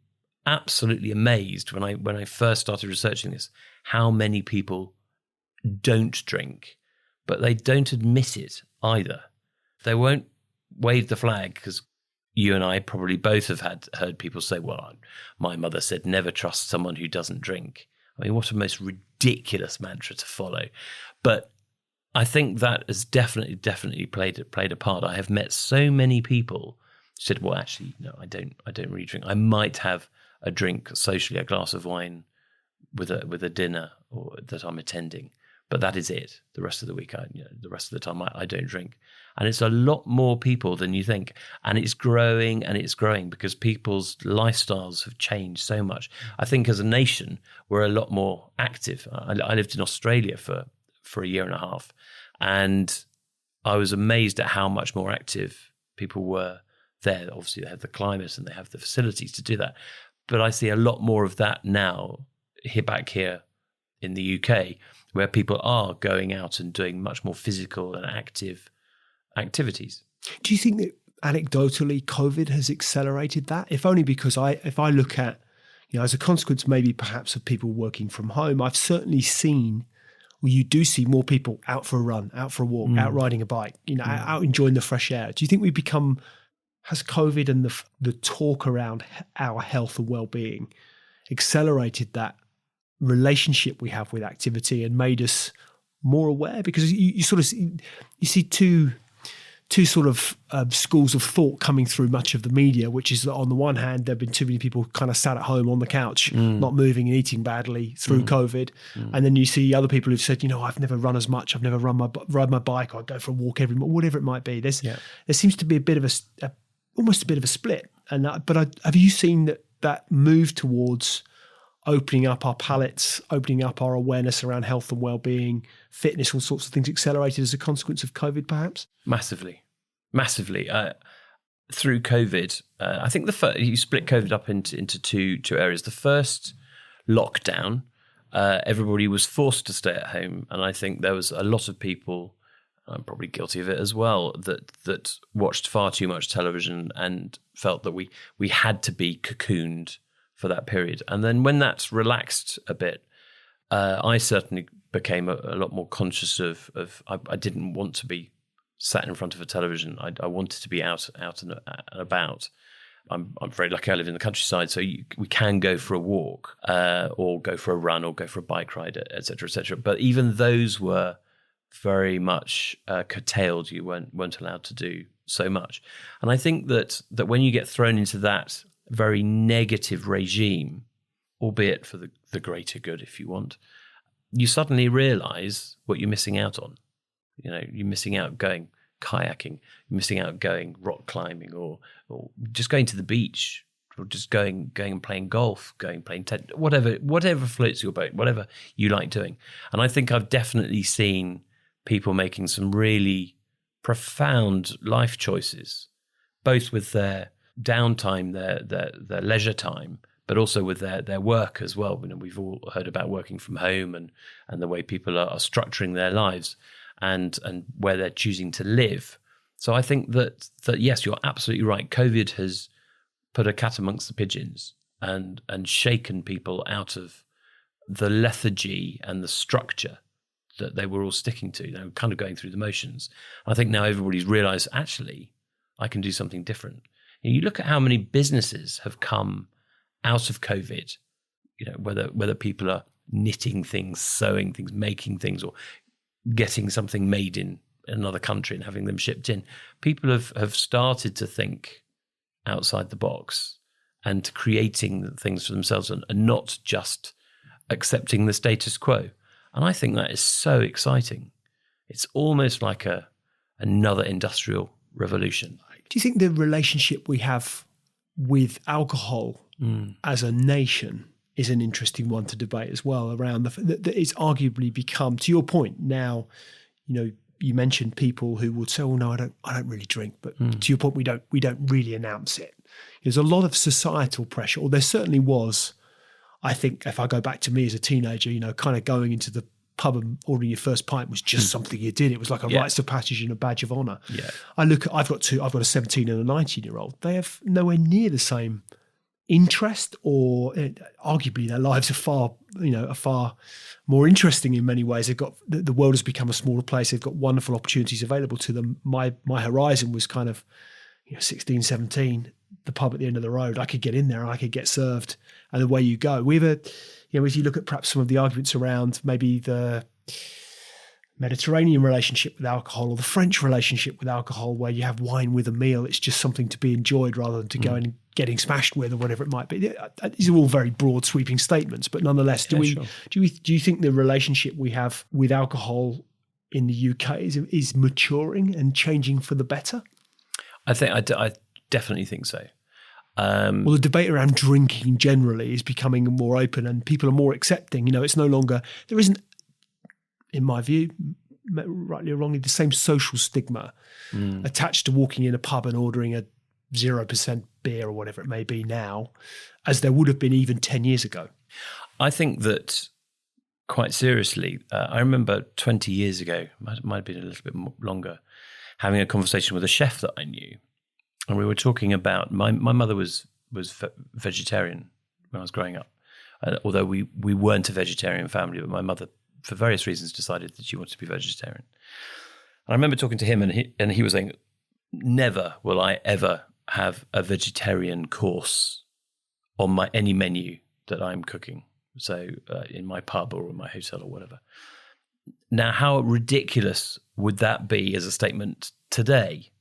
absolutely amazed when I first started researching this, how many people don't drink, but they don't admit it either. They won't wave the flag, because you and I probably both have heard people say, well, my mother said never trust someone who doesn't drink. I mean, what a most ridiculous mantra to follow. But I think that has definitely played a part. I have met so many people who said, well, actually, no, I don't really drink. I might have a drink socially, a glass of wine with a dinner or that I'm attending, but that is it. The rest of the week, the rest of the time, I don't drink. And it's a lot more people than you think. And it's growing because people's lifestyles have changed so much. I think as a nation, we're a lot more active. I lived in Australia for a year and a half, and I was amazed at how much more active people were there. Obviously, they have the climate and they have the facilities to do that. But I see a lot more of that now back here in the UK, where people are going out and doing much more physical and active activities. Do you think that anecdotally COVID has accelerated that? If only because if I look at, as a consequence maybe perhaps of people working from home, I've certainly seen, well, you do see more people out for a run, out for a walk, out riding a bike, out enjoying the fresh air. Do you think has COVID and the talk around our health and well-being accelerated that relationship we have with activity and made us more aware? Because you see two sort of schools of thought coming through much of the media, which is that on the one hand, there have been too many people kind of sat at home on the couch, not moving and eating badly through COVID. And then you see other people who've said, I've never run as much, I've never ride my bike, or I go for a walk every morning, whatever it might be. There seems to be a bit of almost a bit of a split. But have you seen that move towards opening up our palates, opening up our awareness around health and well-being, fitness, all sorts of things accelerated as a consequence of COVID, perhaps? Massively. Through COVID, I think you split COVID up into two areas. The first lockdown, everybody was forced to stay at home, and I think there was a lot of people, I'm probably guilty of it as well, that watched far too much television and felt that we had to be cocooned for that period. And then when that's relaxed a bit, I certainly became a lot more conscious of I didn't want to be sat in front of a television. I wanted to be out and about. I'm very lucky I live in the countryside, so we can go for a walk or go for a run or go for a bike ride, et cetera, et cetera. But even those were very much curtailed. You weren't allowed to do so much. And I think that when you get thrown into that very negative regime, albeit for the greater good, if you want, you suddenly realize what you're missing out on. You're missing out going kayaking, you're missing out going rock climbing, or just going to the beach, or just going and playing golf, playing tennis, whatever floats your boat, whatever you like doing. And I think I've definitely seen people making some really profound life choices, both with their downtime, their leisure time, but also with their work as well. We've all heard about working from home and the way people are structuring their lives and where they're choosing to live. So I think that yes, you're absolutely right. COVID has put a cat amongst the pigeons and shaken people out of the lethargy and the structure that they were all sticking to. They were kind of going through the motions. I think now everybody's realised, actually, I can do something different. You look at how many businesses have come out of COVID, whether people are knitting things, sewing things, making things, or getting something made in another country and having them shipped in. People have started to think outside the box and creating things for themselves and not just accepting the status quo. And I think that is so exciting. It's almost like another industrial revolution. Do you think the relationship we have with alcohol as a nation is an interesting one to debate as well, around that it's arguably become, to your point now, you mentioned people who would say, "Oh no, I don't really drink," but to your point, we don't really announce it. There's a lot of societal pressure, or there certainly was. I think if I go back to me as a teenager, kind of going into the pub and ordering your first pint was just something you did. It was like a rites of passage and a badge of honour. Yeah. I've got a 17 and a 19-year-old. They have nowhere near the same interest, or arguably their lives are far more interesting in many ways. They've got the world has become a smaller place. They've got wonderful opportunities available to them. My horizon was kind of 16, 17, the pub at the end of the road. I could get in there and I could get served, and away you go. We have as you look at perhaps some of the arguments around maybe the Mediterranean relationship with alcohol or the French relationship with alcohol, where you have wine with a meal, it's just something to be enjoyed rather than to go and getting smashed with or whatever it might be. These are all very broad sweeping statements, but nonetheless, do you think the relationship we have with alcohol in the UK is maturing and changing for the better? I definitely think so. Well, the debate around drinking generally is becoming more open, and people are more accepting. It's no longer, there isn't, in my view, rightly or wrongly, the same social stigma attached to walking in a pub and ordering a 0% beer or whatever it may be now, as there would have been even 10 years ago. I think that, quite seriously, I remember 20 years ago, might have been a little bit longer, having a conversation with a chef that I knew. And we were talking about, my mother was vegetarian when I was growing up, although we weren't a vegetarian family, but my mother, for various reasons, decided that she wanted to be vegetarian. And I remember talking to him, and he was saying, never will I ever have a vegetarian course on any menu that I'm cooking, so in my pub or in my hotel or whatever. Now, how ridiculous would that be as a statement today?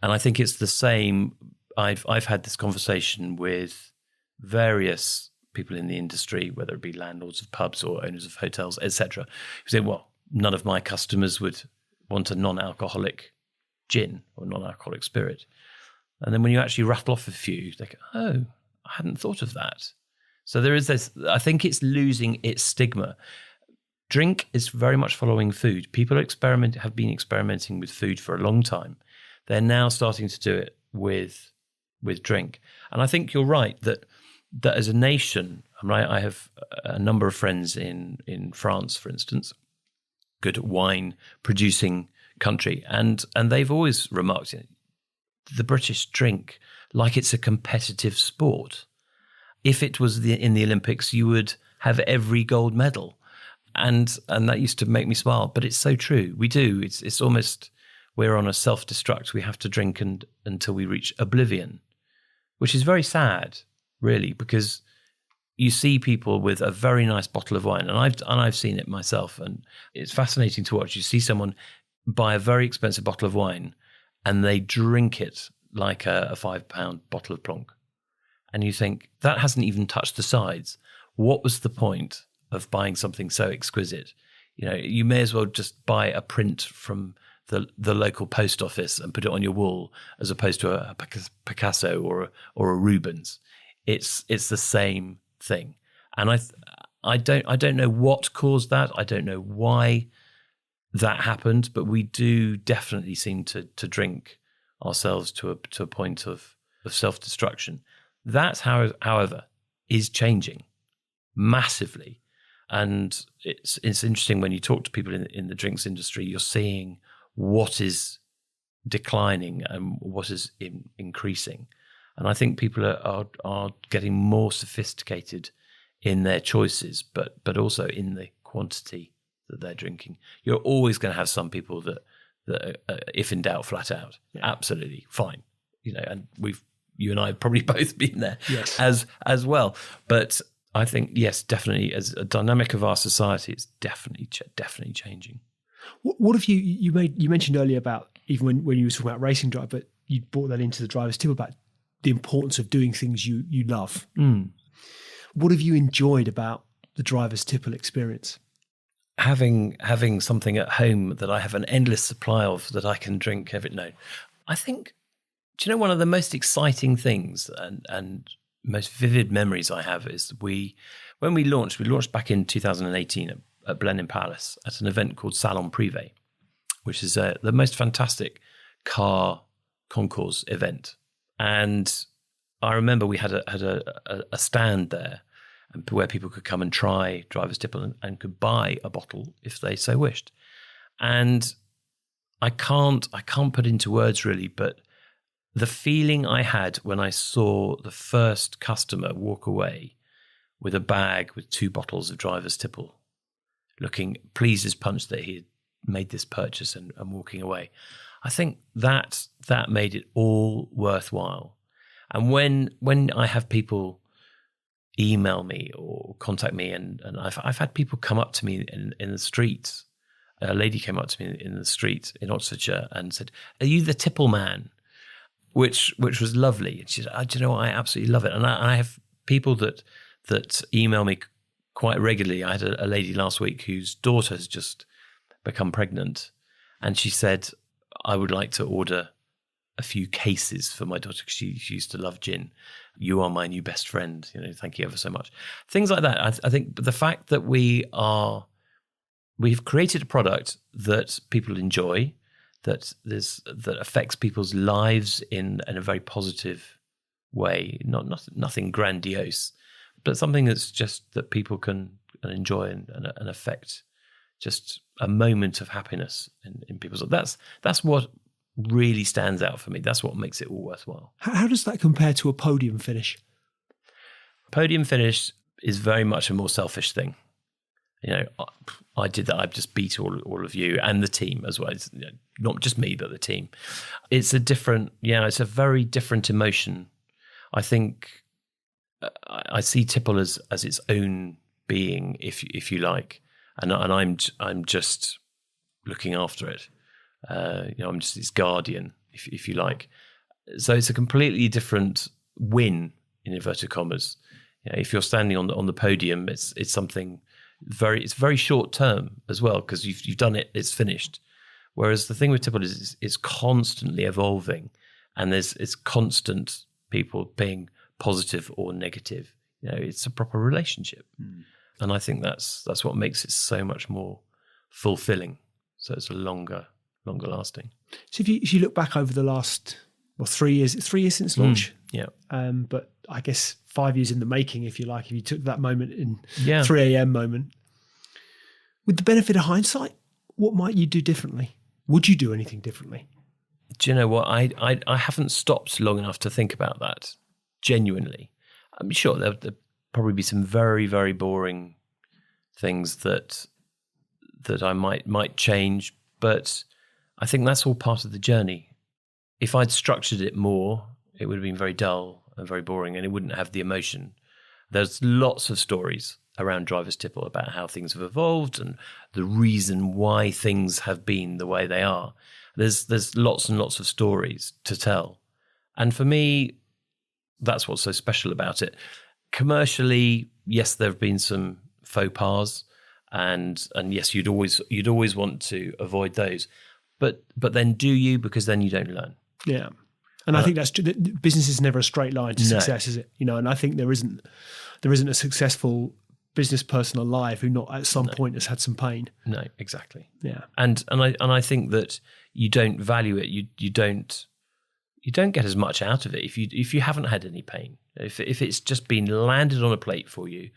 And I think it's the same. I've had this conversation with various people in the industry, whether it be landlords of pubs or owners of hotels, etc., who say, well, none of my customers would want a non-alcoholic gin or non-alcoholic spirit. And then when you actually rattle off a few, they go, oh, I hadn't thought of that. So there is this, I think it's losing its stigma. Drink is very much following food. People have been experimenting with food for a long time. They're now starting to do it with drink. And I think you're right that as a nation, I have a number of friends in France, for instance, good wine producing country, and they've always remarked, the British drink like it's a competitive sport. If it was in the Olympics, you would have every gold medal, and that used to make me smile. But it's so true. We do. It's almost, we're on a self-destruct. We have to drink until we reach oblivion, which is very sad, really, because you see people with a very nice bottle of wine, and I've seen it myself, and it's fascinating to watch. You see someone buy a very expensive bottle of wine, and they drink it like a £5 bottle of Plonk, and you think that hasn't even touched the sides. What was the point of buying something so exquisite? You may as well just buy a print from the local post office and put it on your wall, as opposed to a Picasso or a Rubens. It's the same thing, and I don't know what caused that. I don't know why that happened, but we do definitely seem to drink ourselves to a point of self-destruction. That, however, is changing massively, and it's interesting when you talk to people in the drinks industry. You're seeing what is declining and what is increasing. And I think people are getting more sophisticated in their choices, but also in the quantity that they're drinking. You're always going to have some people that if in doubt, flat out, absolutely fine. And you and I have probably both been there, yes, as well. But I think, yes, definitely, as a dynamic of our society, it's definitely changing. What have you mentioned earlier about, even when you were talking about racing drive, but you brought that into the driver's tip about the importance of doing things you love. What have you enjoyed about the driver's tipple experience? Having something at home that I have an endless supply of that I can drink every night. I think, do you know, one of the most exciting things and most vivid memories I have is when we launched back in 2018 at Blenheim Palace at an event called Salon Privé, which is the most fantastic car concours event. And I remember we had a stand there, and where people could come and try driver's tipple and could buy a bottle if they so wished. And I can't put into words really, but the feeling I had when I saw the first customer walk away with a bag with 2 bottles of driver's tipple, looking pleased as punch that he had made this purchase and walking away, I think that made it all worthwhile. And when I have people email me or contact me, and I've had people come up to me in the streets. A lady came up to me in the street in Oxfordshire and said, "Are you the tipple man?" Which was lovely. And she said, "Do you know what? I absolutely love it." And I have people that email me quite regularly. I had a lady last week whose daughter has just become pregnant, and she said, "I would like to order a few cases for my daughter because she used to love gin. You are my new best friend. Thank you ever so much." Things like that. I think the fact that we've created a product that people enjoy, that affects people's lives in a very positive way, nothing grandiose, but something that's just that people can enjoy and affect just a moment of happiness in people's lives. That's what really stands out for me. That's what makes it all worthwhile. How does that compare to a podium finish? Podium finish is very much a more selfish thing. I did that. I've just beat all of you and the team as well. It's, not just me, but the team. It's it's a very different emotion. I think I see Tipple as its own being, if you like, and I'm just looking after it. I'm just its guardian, if you like. So it's a completely different win, in inverted commas. If you're standing on the podium, it's something it's very short term as well, because you've done it, it's finished. Whereas the thing with Tipple is it's constantly evolving, and it's constant people being positive or negative. It's a proper relationship, and I think that's what makes it so much more fulfilling. So it's a longer lasting. So if you look back over the last 3 years, it's 3 years since launch. Yeah. But I guess 5 years in the making, if you like, if you took that moment in 3 3 a.m. moment. With the benefit of hindsight, what might you do differently? Would you do anything differently? Do you know what? I haven't stopped long enough to think about that, genuinely. I'm sure there'll probably be some very, very boring things that I might change, but I think that's all part of the journey. If I'd structured it more, it would have been very dull and very boring, and it wouldn't have the emotion. There's lots of stories around Driver's Tipple about how things have evolved and the reason why things have been the way they are. There's lots and lots of stories to tell. And for me, that's what's so special about it. Commercially, yes, there have been some faux pas, and yes, you'd always want to avoid those. But then do you? Because then you don't learn. Yeah. And I think that's business is never a straight line to success, is it? And I think there isn't a successful business person alive who not at some point has had some pain. No, exactly. Yeah. And I think that you don't value it. You don't get as much out of it if you haven't had any pain. If it's just been landed on a plate for you,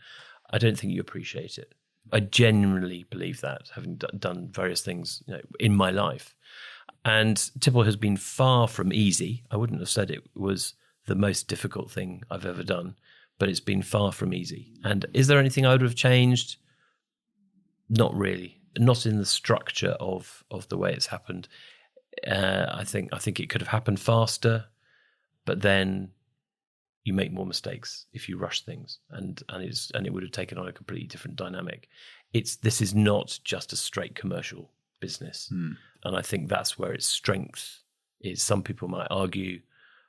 I don't think you appreciate it. I genuinely believe that, having done various things in my life. And Tipple has been far from easy. I wouldn't have said it was the most difficult thing I've ever done, but it's been far from easy. And is there anything I would have changed? Not really. Not in the structure of the way it's happened. I think it could have happened faster, but then you make more mistakes if you rush things, and it would have taken on a completely different dynamic. This is not just a straight commercial business. And I think that's where its strength is. Some people might argue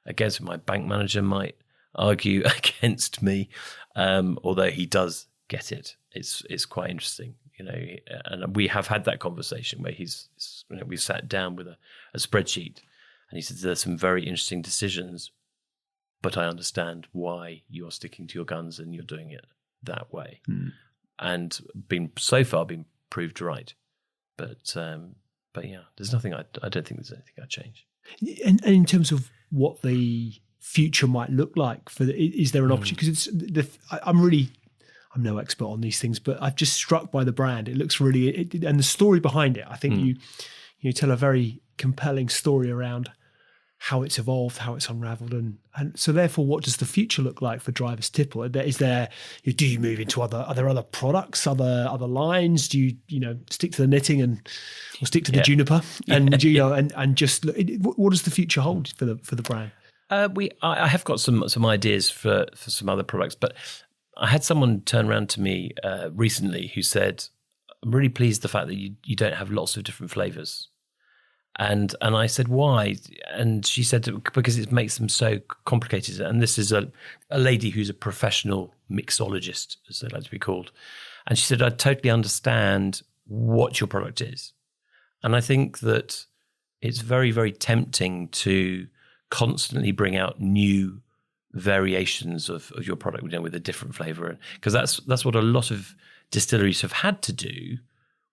against it. My bank manager might argue against me, although he does get it. It's quite interesting, and we have had that conversation where we sat down with a spreadsheet, and he said, there's some very interesting decisions, but I understand why you're sticking to your guns and you're doing it that way. And so far been proved right. But yeah, there's nothing. I don't think there's anything I'd change. And in terms of what the future might look like, is there an opportunity? Because I'm no expert on these things, but I've just struck by the brand. It looks really, and the story behind it. I think you tell a very compelling story around how it's evolved, how it's unraveled, and so therefore, what does the future look like for Driver's Tipple? Is there? Do you move into other products, other lines? Do you stick to the knitting or stick to the juniper? And and just what does the future hold for the brand? I have got some ideas for some other products, but I had someone turn around to me recently who said, "I'm really pleased the fact that you don't have lots of different flavors." And I said, why? And she said, because it makes them so complicated. And this is a lady who's a professional mixologist, as they like to be called. And she said, I totally understand what your product is. And I think that it's very, very tempting to constantly bring out new variations of your product, with a different flavor. Because that's what a lot of distilleries have had to do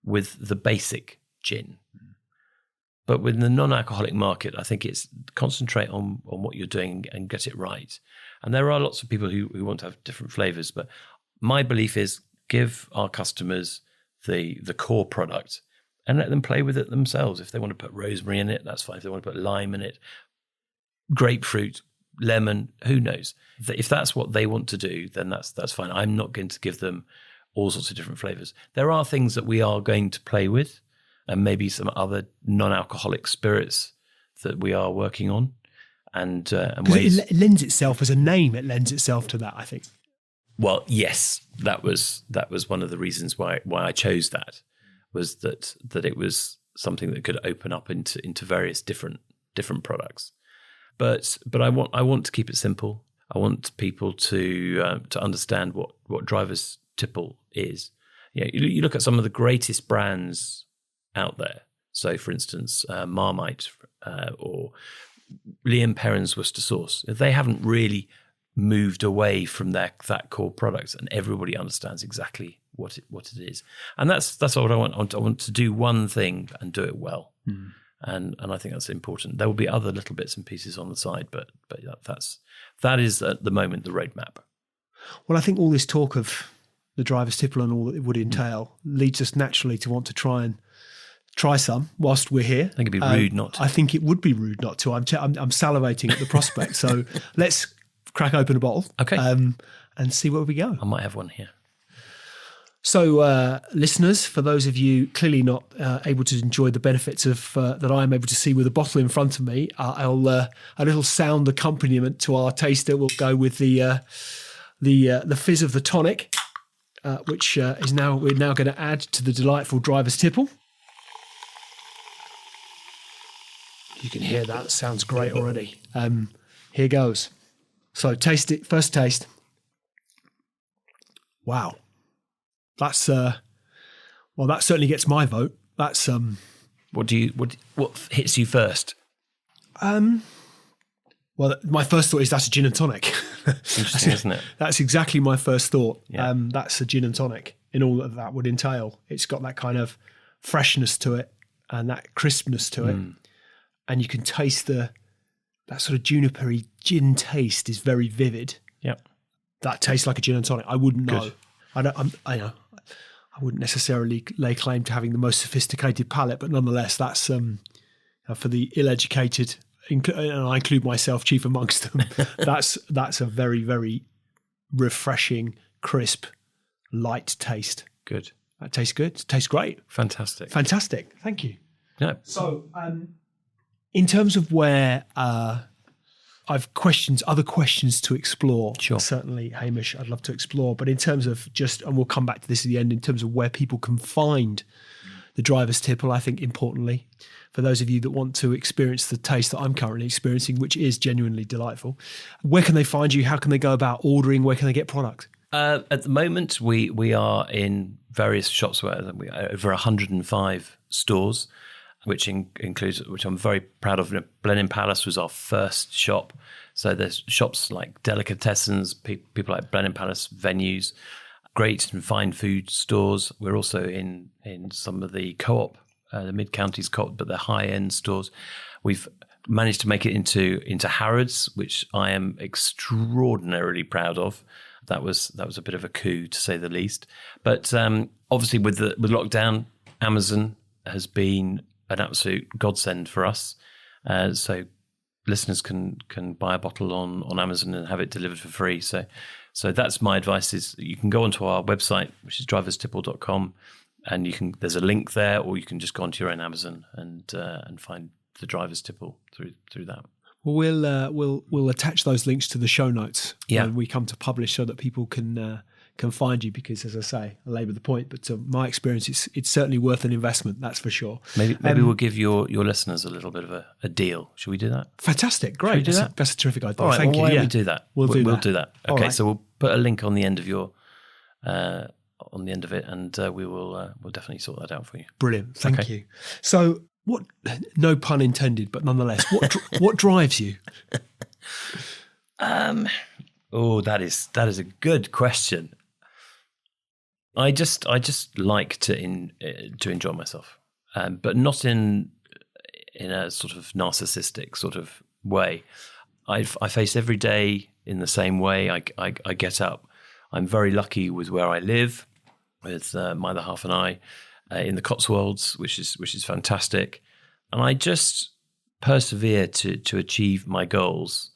with the basic gin. But with the non-alcoholic market, I think it's concentrate on what you're doing and get it right. And there are lots of people who want to have different flavors. But my belief is give our customers the core product and let them play with it themselves. If they want to put rosemary in it, that's fine. If they want to put lime in it, grapefruit, lemon, who knows? If that's what they want to do, then that's fine. I'm not going to give them all sorts of different flavors. There are things that we are going to play with, and maybe some other non-alcoholic spirits that we are working on. And ways. It lends itself as a name. It lends itself to that, I think. Well, yes, that was one of the reasons why I chose that, was that it was something that could open up into various different products. But I want to keep it simple. I want people to understand what Driver's Tipple is. You look at some of the greatest brands out there. So, for instance, Marmite or Liam Perrin's Worcester sauce. They haven't really moved away from that core product, and everybody understands exactly what it is. And that's what I want. I want to do one thing and do it well. And I think that's important. There will be other little bits and pieces on the side, but that is at the moment the roadmap. Well, I think all this talk of the Driver's Tipple and all that it would entail leads us naturally to want to try some whilst we're here. I think it'd be rude not to. I think it would be rude not to. I'm salivating at the prospect. So let's crack open a bottle, okay, and see where we go. I might have one here. So, listeners, for those of you clearly not able to enjoy the benefits of that I'm able to see with a bottle in front of me, a little sound accompaniment to our taster will go with the fizz of the tonic, which we're now going to add to the delightful driver's tipple. You can hear that; sounds great already. Here goes. So, taste it. First taste. Wow. That's that certainly gets my vote. That's What hits you first? well, my first thought is that's a gin and tonic. Interesting, isn't it? That's exactly my first thought. Yeah. That's a gin and tonic in all that would entail. It's got that kind of freshness to it and that crispness to it, and you can taste that sort of junipery gin taste is very vivid. Yeah, that tastes like a gin and tonic. I wouldn't know. Good. I wouldn't necessarily lay claim to having the most sophisticated palate, but nonetheless, that's for the ill-educated, and I include myself chief amongst them. that's a very, very refreshing, crisp, light taste. Good. That tastes good. It tastes great. Fantastic. Thank you. Yeah. So, in terms of where I've other questions to explore. Sure. Certainly, Hamish, I'd love to explore. But in terms of and we'll come back to this at the end, in terms of where people can find the driver's tipple, I think importantly, for those of you that want to experience the taste that I'm currently experiencing, which is genuinely delightful, where can they find you? How can they go about ordering? Where can they get product? At the moment, we are in various shops where we are over 105 stores, which includes, which I'm very proud of. Blenheim Palace was our first shop. So there's shops like Delicatessens, people like Blenheim Palace venues, great and fine food stores. We're also in some of the co-op, the Mid-Counties co-op, but the high-end stores. We've managed to make it into Harrods, which I am extraordinarily proud of. That was a bit of a coup, to say the least. But obviously with lockdown, Amazon has been an absolute godsend for us. So listeners can buy a bottle on Amazon and have it delivered for free. So that's my advice: is you can go onto our website, which is driverstipple.com, and there's a link there, or you can just go onto your own Amazon and find the driver's tipple through that. Well, we'll attach those links to the show notes when we come to publish, so that people can find you, because, as I say, I labour the point, but my experience, it's certainly worth an investment, that's for sure. Maybe we'll give your listeners a little bit of a deal. Should we do that? Fantastic, great. That's a terrific idea. All right, Thank you. Why don't we do that? We'll do that. Okay, right. So we'll put a link on the end of on the end of it, and we'll definitely sort that out for you. Brilliant. Thank you. So, what? No pun intended, but nonetheless, what drives you? That is a good question. I just like to enjoy myself, but not in a sort of narcissistic sort of way. I face every day in the same way. I get up. I'm very lucky with where I live, with my other half and I, in the Cotswolds, which is fantastic, and I just persevere to achieve my goals,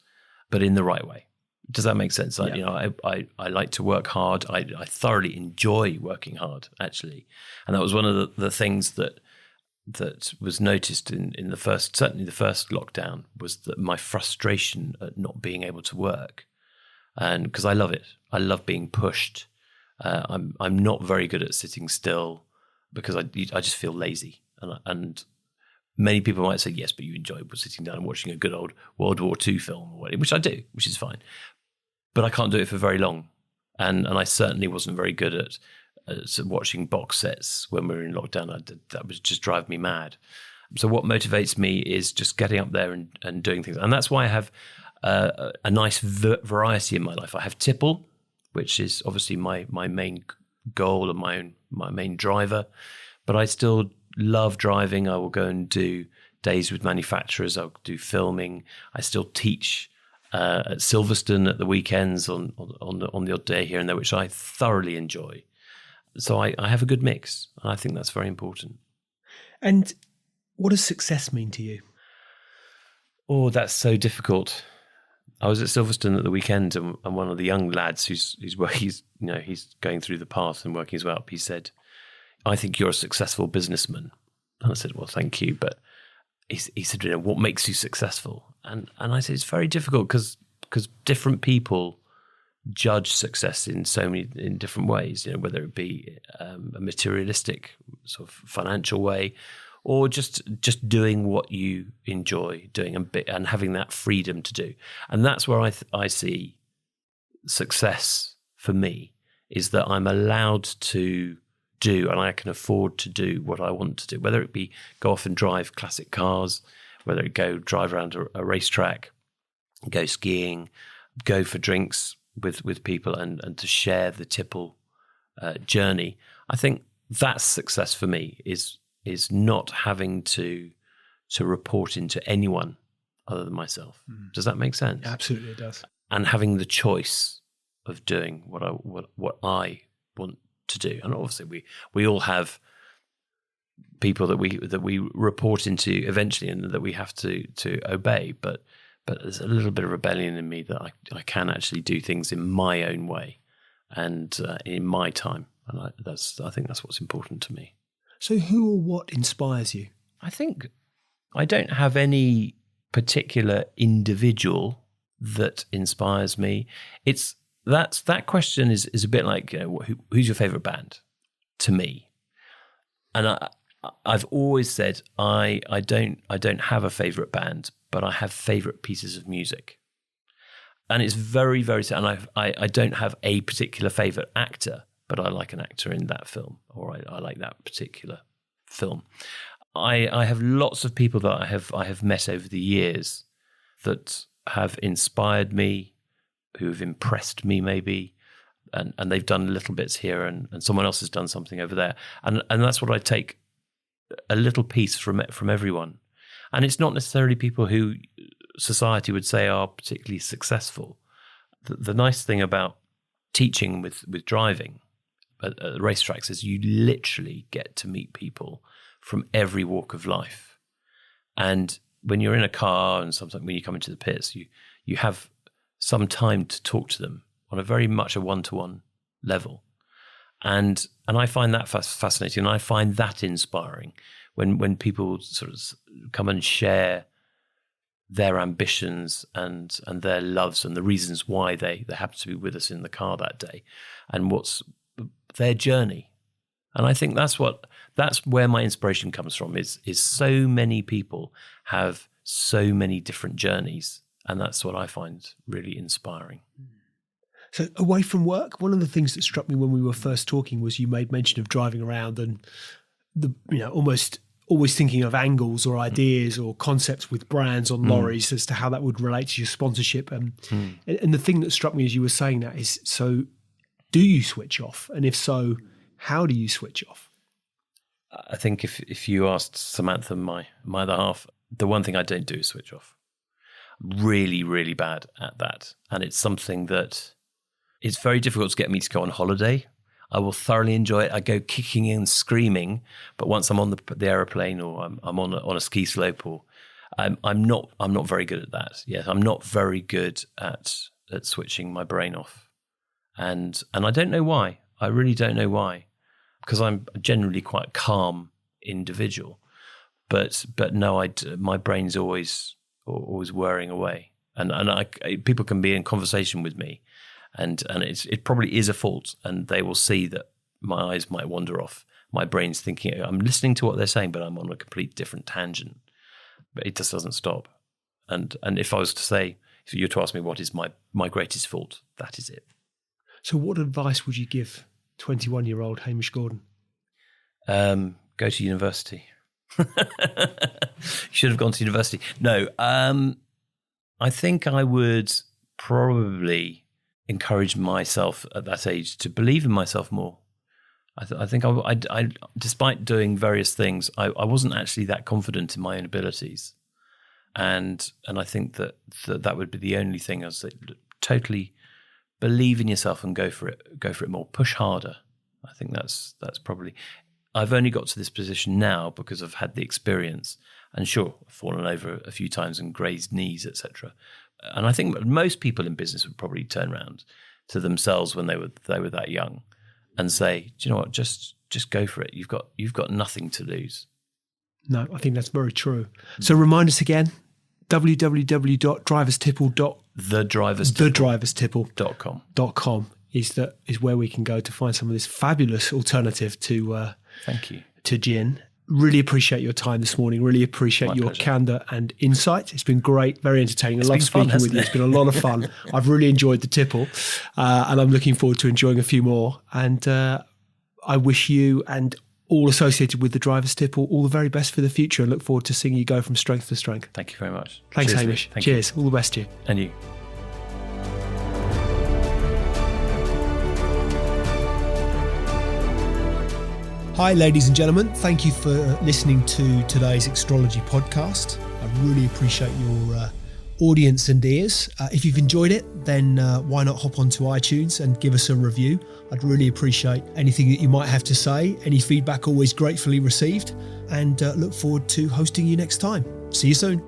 but in the right way. Does that make sense? Yeah. I like to work hard. I thoroughly enjoy working hard, actually, and that was one of the things that was noticed in the first lockdown, was that my frustration at not being able to work, and because I love it, I love being pushed. I'm not very good at sitting still because I just feel lazy, and many people might say yes, but you enjoy sitting down and watching a good old World War II film, which I do, which is fine. But I can't do it for very long. And I certainly wasn't very good at watching box sets when we were in lockdown. That was just drive me mad. So what motivates me is just getting up there and doing things. And that's why I have a nice variety in my life. I have Tipple, which is obviously my main goal and my main driver. But I still love driving. I will go and do days with manufacturers. I'll do filming. I still teach at Silverstone at the weekends on the odd day here and there, which I thoroughly enjoy. So I have a good mix, and I think that's very important. And what does success mean to you? Oh, that's so difficult. I was at Silverstone at the weekend, and one of the young lads who's going through the path and working his way up, he said, "I think you're a successful businessman." And I said, "Well, thank you." But he said, "What makes you successful?" And I said, "It's very difficult because different people judge success in different ways. Whether it be a materialistic sort of financial way, or just doing what you enjoy doing and having that freedom to do." And that's where I see success for me, is that I'm allowed to do and I can afford to do what I want to do, whether it be go off and drive classic cars, whether it go drive around a racetrack, go skiing, go for drinks with people and to share the Tipple journey. I think that's success for me, is not having to report into anyone other than myself. Does that make sense? Absolutely, it does. And having the choice of doing what I want to do. And obviously we all have people that we report into eventually and that we have to obey, but there's a little bit of rebellion in me that I can actually do things in my own way and in my time. And I think that's what's important to me. So who or what inspires you? I think I don't have any particular individual that inspires me. That question is a bit like, who's your favorite band to me? And I've always said I don't have a favorite band, but I have favorite pieces of music. And it's very, very, and I don't have a particular favorite actor, but I like an actor in that film, or I like that particular film. I have lots of people that I have met over the years that have inspired me, who have impressed me maybe, and they've done little bits here and someone else has done something over there. And that's what I take a little piece from everyone. And it's not necessarily people who society would say are particularly successful. The nice thing about teaching with driving at racetracks is you literally get to meet people from every walk of life. And when you're in a car and sometimes when you come into the pits, you have some time to talk to them on a very much a one-to-one level. And I find that fascinating, and I find that inspiring when people sort of come and share their ambitions and their loves and the reasons why they happen to be with us in the car that day and what's their journey. And I think that's where my inspiration comes from, is so many people have so many different journeys, and that's what I find really inspiring. So away from work, one of the things that struck me when we were first talking was you made mention of driving around and almost always thinking of angles or ideas or concepts with brands on lorries as to how that would relate to your sponsorship. And the thing that struck me as you were saying that is, so do you switch off? And if so, how do you switch off? I think if you asked Samantha, my other half, the one thing I don't do is switch off. Really, really bad at that. And it's something that it's very difficult to get me to go on holiday. I will thoroughly enjoy it. I go kicking and screaming, but once I'm on the aeroplane or I'm on a ski slope, or I'm not very good at that. Yes, I'm not very good at switching my brain off, and I don't know why. I really don't know why, because I'm generally quite a calm individual, but no, my brain's always whirring away, and people can be in conversation with me. And it probably is a fault, and they will see that my eyes might wander off. My brain's thinking, I'm listening to what they're saying, but I'm on a complete different tangent. But it just doesn't stop. And if I was to say, if you were to ask me what is my greatest fault, that is it. So what advice would you give 21-year-old Hamish Gordon? Go to university. Should have gone to university. No, I think I would probably encourage myself at that age to believe in myself more. I think I despite doing various things, I wasn't actually that confident in my own abilities, and I think that would be the only thing. I was like, totally believe in yourself and go for it more, push harder. I think that's probably. I've only got to this position now because I've had the experience, and sure, I've fallen over a few times and grazed knees, etc. And I think most people in business would probably turn around to themselves when they were that young and say, do you know what, just go for it. You've got nothing to lose. No, I think that's very true. So remind us again, thedriverstipple.com is where we can go to find some of this fabulous alternative to thank you to gin. Really appreciate your time this morning. Really appreciate your candour and insight. It's been great, very entertaining. I love speaking with you. It's been a lot of fun. I've really enjoyed the tipple, and I'm looking forward to enjoying a few more. And I wish you and all associated with the driver's tipple all the very best for the future, and look forward to seeing you go from strength to strength. Thank you very much. Thanks, Hamish. Cheers. All the best to you. And you. Hi, ladies and gentlemen. Thank you for listening to today's Extrology podcast. I really appreciate your audience and ears. If you've enjoyed it, then why not hop onto iTunes and give us a review? I'd really appreciate anything that you might have to say. Any feedback always gratefully received, and look forward to hosting you next time. See you soon.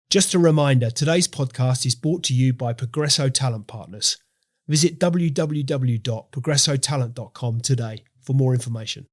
Just a reminder, today's podcast is brought to you by Progresso Talent Partners. Visit www.progressotalent.com today for more information.